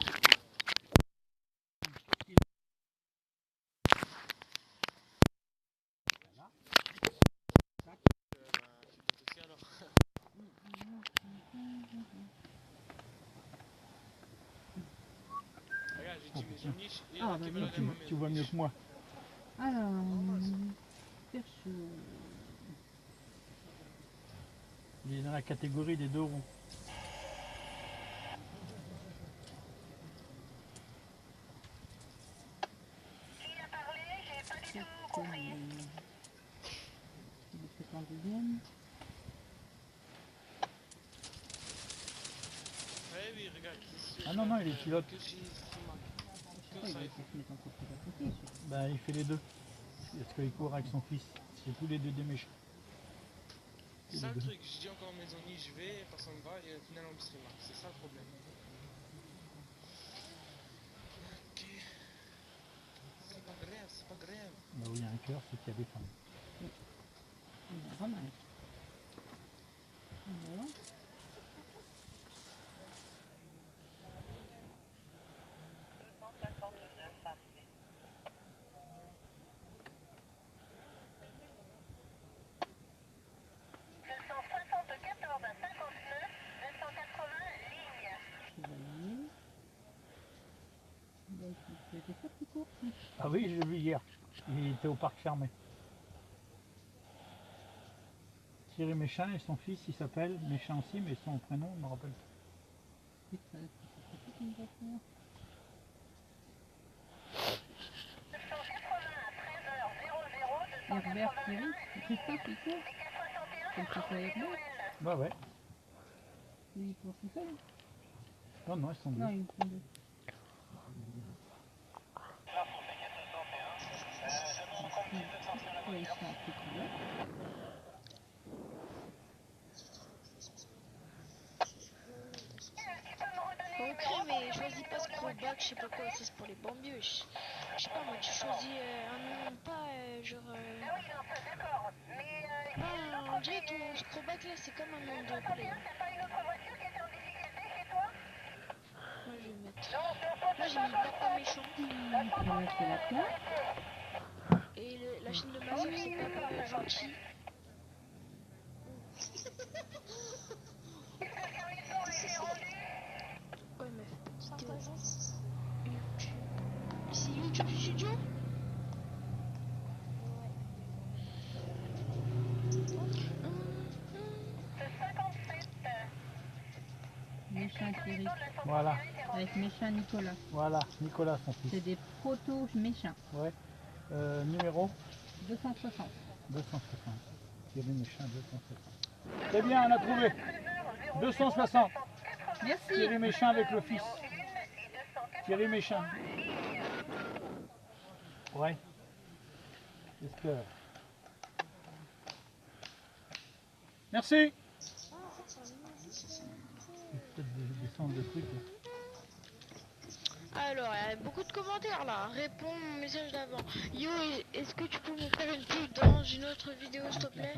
F: Regarde, j'ai dit mes uniches et
B: Ah, tu vois mieux que moi.
C: Alors, perso.
B: Il est dans la catégorie des 2 roues. Ah non, non, il est pilote. Bah, il fait les deux. Parce qu'il court avec son fils. C'est tous les deux des méchants.
F: C'est ça le truc, je dis encore mes ennuis, je vais, personne ne va et au final on me stream. C'est ça le problème. Ok. C'est pas grave, c'est pas grave.
B: Là où il y a un cœur, c'est qu'il y a des femmes.
C: Pas mal. Voilà.
B: Ah oui, je l'ai vu hier. Il était au parc fermé. Thierry Méchin et son fils, il s'appelle Méchin aussi, mais son prénom, je ne me rappelle pas.
C: Herbert Thierry, Christophe et tout. Comme ça fait Herbert.
B: Bah ouais.
C: Ils courent tout seul.
B: Non, non, ils sont deux.
C: Non, ils font deux. Ouais, ils sont un peu cool.
A: Ok, mais choisis pas Screwback, je sais pas quoi, ça c'est pour les bambieux. Je sais pas, moi tu choisis un nom, pas genre. Non, on dirait ton Screwback là, c'est comme un nom de play. Moi je vais mettre. Moi j'ai mis Papa Méchant.
C: On va mettre la plaque.
A: Et la chaîne de ma soeur c'est Papa Gentil. Ouais, meuf, vidéo. YouTube. C'est YouTube Studio?
C: machin Thierry.
B: Voilà,
C: Avec méchant Nicolas.
B: voilà, Nicolas son fils.
C: C'est des protos méchants.
B: Ouais. Numéro
C: 260.
B: 260. Thierry Méchin 260. C'est bien, on a trouvé. 260.
C: Merci.
B: Thierry Méchin avec le fils. Thierry Méchin. Ouais. Est-ce que... Merci. Peut-être descendre de trucs. Là.
L: Alors, il y a beaucoup de commentaires là. Réponds au message d'avant. Yo, est-ce que tu peux me faire une pub dans une autre vidéo, s'il te plaît?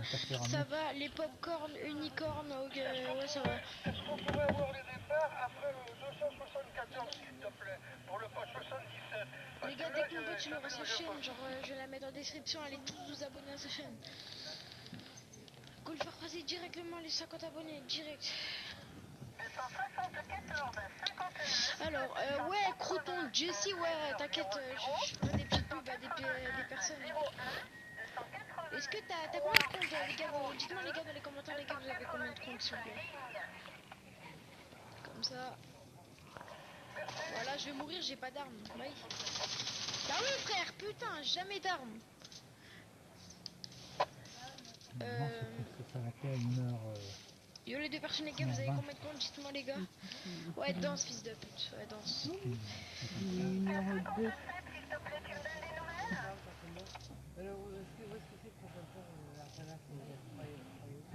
L: Ça va, les popcorn, unicorn, ok, ouais, ça va.
K: Est-ce qu'on pourrait avoir les départs après le 274, s'il te plaît, pour le poste 77?
L: Les gars, dès qu'on peut, tu l'auras sa chaîne. Genre, je vais la mettre en description. Allez tous vous abonner à sa chaîne. Go le faire passer directement les 50 abonnés, direct. Alors, ouais, Croton, Jessie, ouais, t'inquiète, je ferai des petites pubs à des personnes. Est-ce que t'as combien de comptes, les gars? Dites-moi, les gars, dans les commentaires, les gars, vous avez combien de comptes, s'il vous plaît? Comme ça. Voilà, je vais mourir, j'ai pas d'armes. Bye. Bah oui, frère, putain, jamais d'armes.
B: Ça va faire une heure.
L: Yo les deux personnes, les gars, vous avez combien de comptes? Dites-moi, les gars. Ouais, danse, fils de pute. Ouais, danse.
C: Numéro 2.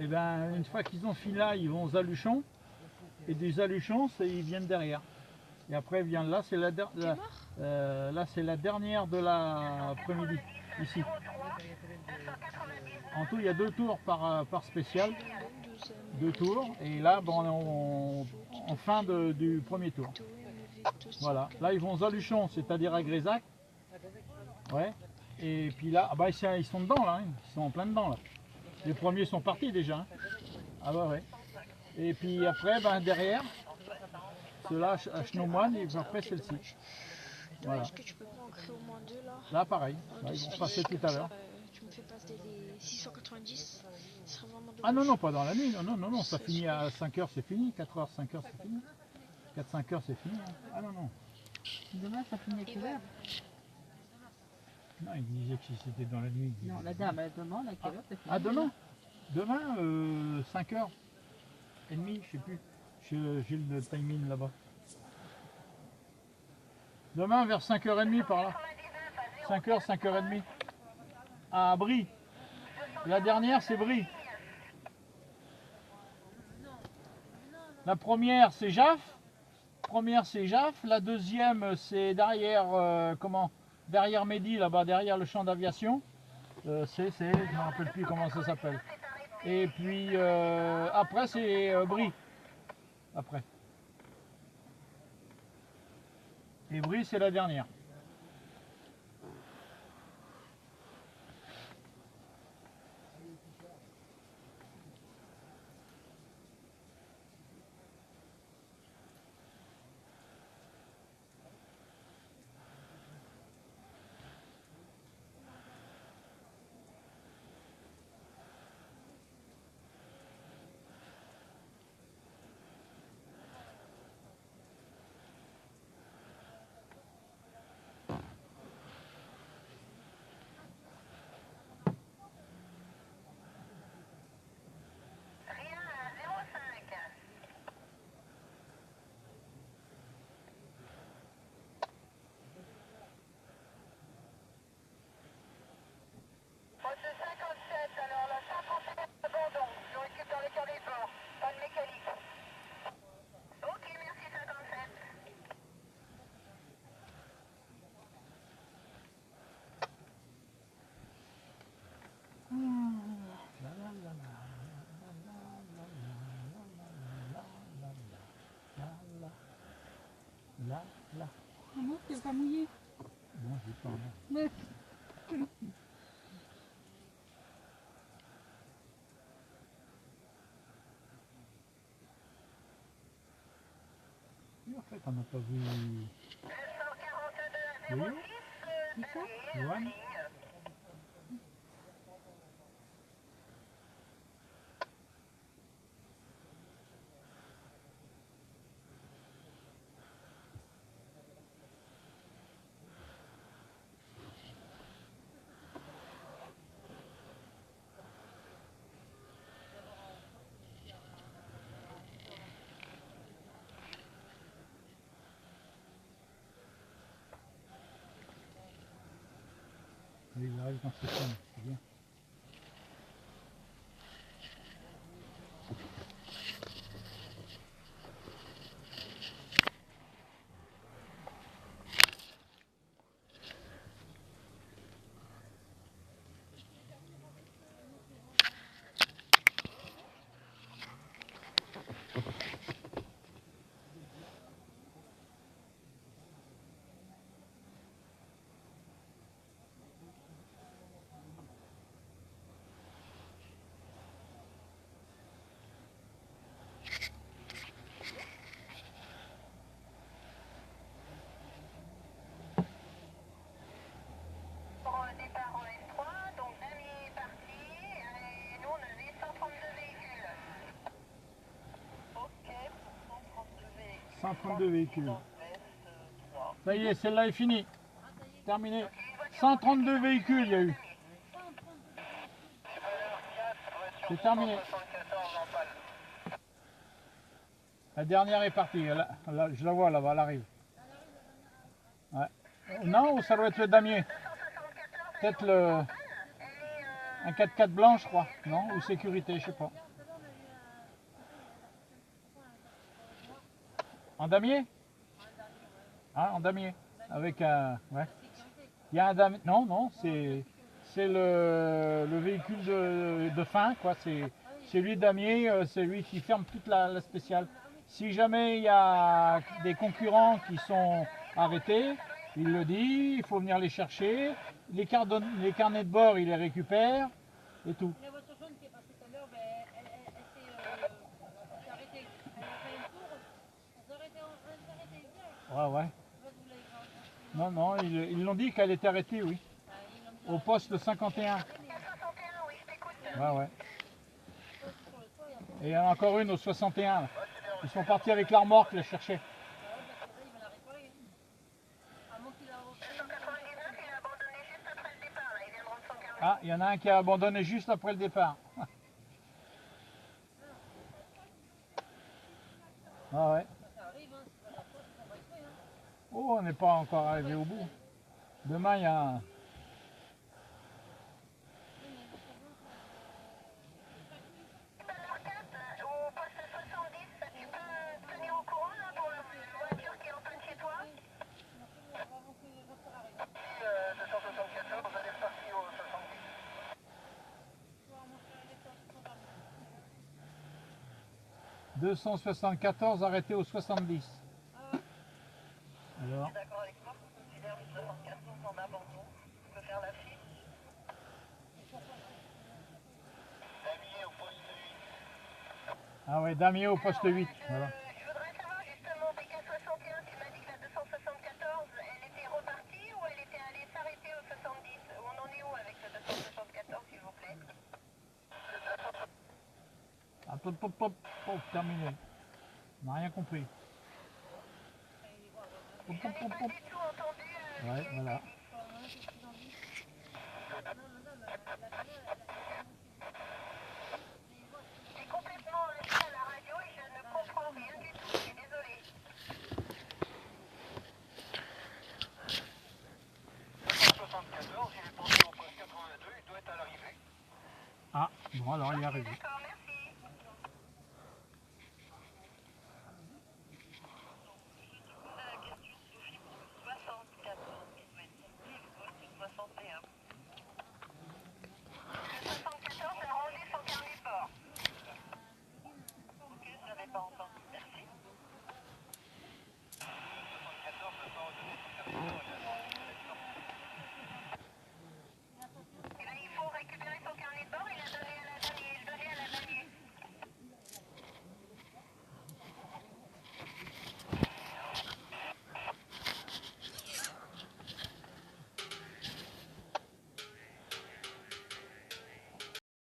B: Et ben une fois qu'ils ont fini là, ils vont aux Aluchons. Et des Aluchons, ils viennent derrière. Et après, vient là, c'est la, là, c'est la dernière de l'après-midi, ici. En tout, il y a 2 tours par spécial. 2 tours. Et là, bon, en fin du premier tour. Voilà. Là, ils vont aux Aluchons, c'est-à-dire à Grézac. Ouais. Et puis là, ah bah, ils sont dedans, là. Hein. Ils sont en plein dedans, là. Les premiers sont partis déjà. Hein. Ah bah ouais. Et puis après, ben, derrière, ceux-là à Chenaumoine et après celle-ci. Voilà.
L: Est-ce que tu peux pas en créer au moins 2 là?
B: Là pareil, là, ils vont passer tout à l'heure.
L: Tu me fais passer les 690, ce serait vraiment dommage.
B: Ah non, non, pas dans la nuit, non, ça finit à 5h, c'est fini, 4h, 5h, c'est fini. 4-5h, c'est fini. Hein. Ah non, non.
C: Demain, ça finit à quelle heure?
B: Non, il disait que si c'était dans la nuit.
C: Non, la dame, elle demande à quelle heure ça finit.
B: Ah, demain? Demain, 5h30, je sais plus. J'ai le timing là-bas. Demain vers 5h30 par là. 5h, 5h30. À Brie. La dernière c'est Brie. La première c'est Jaff. La deuxième c'est derrière derrière Mehdi, là-bas, derrière le champ d'aviation. Je ne me rappelle plus comment ça s'appelle. Et puis après c'est Brie. Après. Et Brie c'est la dernière. Là.
C: Ah non, t'es pas mouillé.
B: Non, j'ai pas.
C: Mais...
B: En fait, on n'a pas vu. Oui.
C: C'est ça?
B: Joanne. Il arrive quand c'est calme, c'est bien.
D: Départ au S3, donc Damien est parti et nous on avait 132 véhicules. Ok, pour 132 véhicules.
B: 132 véhicules. Ça y est, celle-là est finie. Terminé. 132 véhicules il y a eu. C'est terminé. La dernière est partie. Je la vois là-bas, elle arrive. Ouais. Non, ou ça doit être le damier. Peut-être un 4x4 blanc, je crois. Non, ou sécurité, je sais pas. En damier? Ah, en damier. Avec un... Ouais. Il y a un damier... Non, non, c'est le véhicule de fin, quoi. C'est lui damier, c'est lui qui ferme toute la spéciale. Si jamais il y a des concurrents qui sont arrêtés, il le dit, il faut venir les chercher. Les carnets de bord, il les récupère et tout.
C: La voiture jaune qui est passée tout à l'heure, elle s'est arrêtée. Elle a fait un tour, elle s'est arrêtée direct.
B: Ouais, ouais. Non, non, ils l'ont dit qu'elle était arrêtée, oui. Au poste 51. Ouais, ouais. Et il y en a encore une au 61. Là. Ils sont partis avec la remorque la chercher. Ah, il y en a un qui a abandonné juste après le départ. Ah ouais. Oh, on n'est pas encore arrivé au bout. Demain, il y a un...
D: Au poste 70, tu peux tenir au courant là, pour la voiture qui est en panne chez toi?
K: 274, vous allez repartir au 70.
B: 274 arrêté au 70. Alors.
D: D'accord avec moi, je considère le 74 en abandon. Je peux faire la file.
K: Damier au poste 8.
B: Ah ouais, damier au poste 8. Voilà.
D: Je voudrais savoir justement, BK61, tu m'as dit que la 274, elle était repartie ou elle était allée s'arrêter au 70? On en est où avec la 274, s'il vous plaît?
B: Hop, hop, hop, hop, hop, terminé. On n'a rien compris. Hop, hop, hop, hop. Ouais, voilà.
D: Je suis complètement enlevée à la radio et je ne comprends rien du tout, je suis désolée.
K: 274, il est passé au poste 82, il doit être à l'arrivée.
B: Ah, bon alors il est arrivé.
D: D'accord,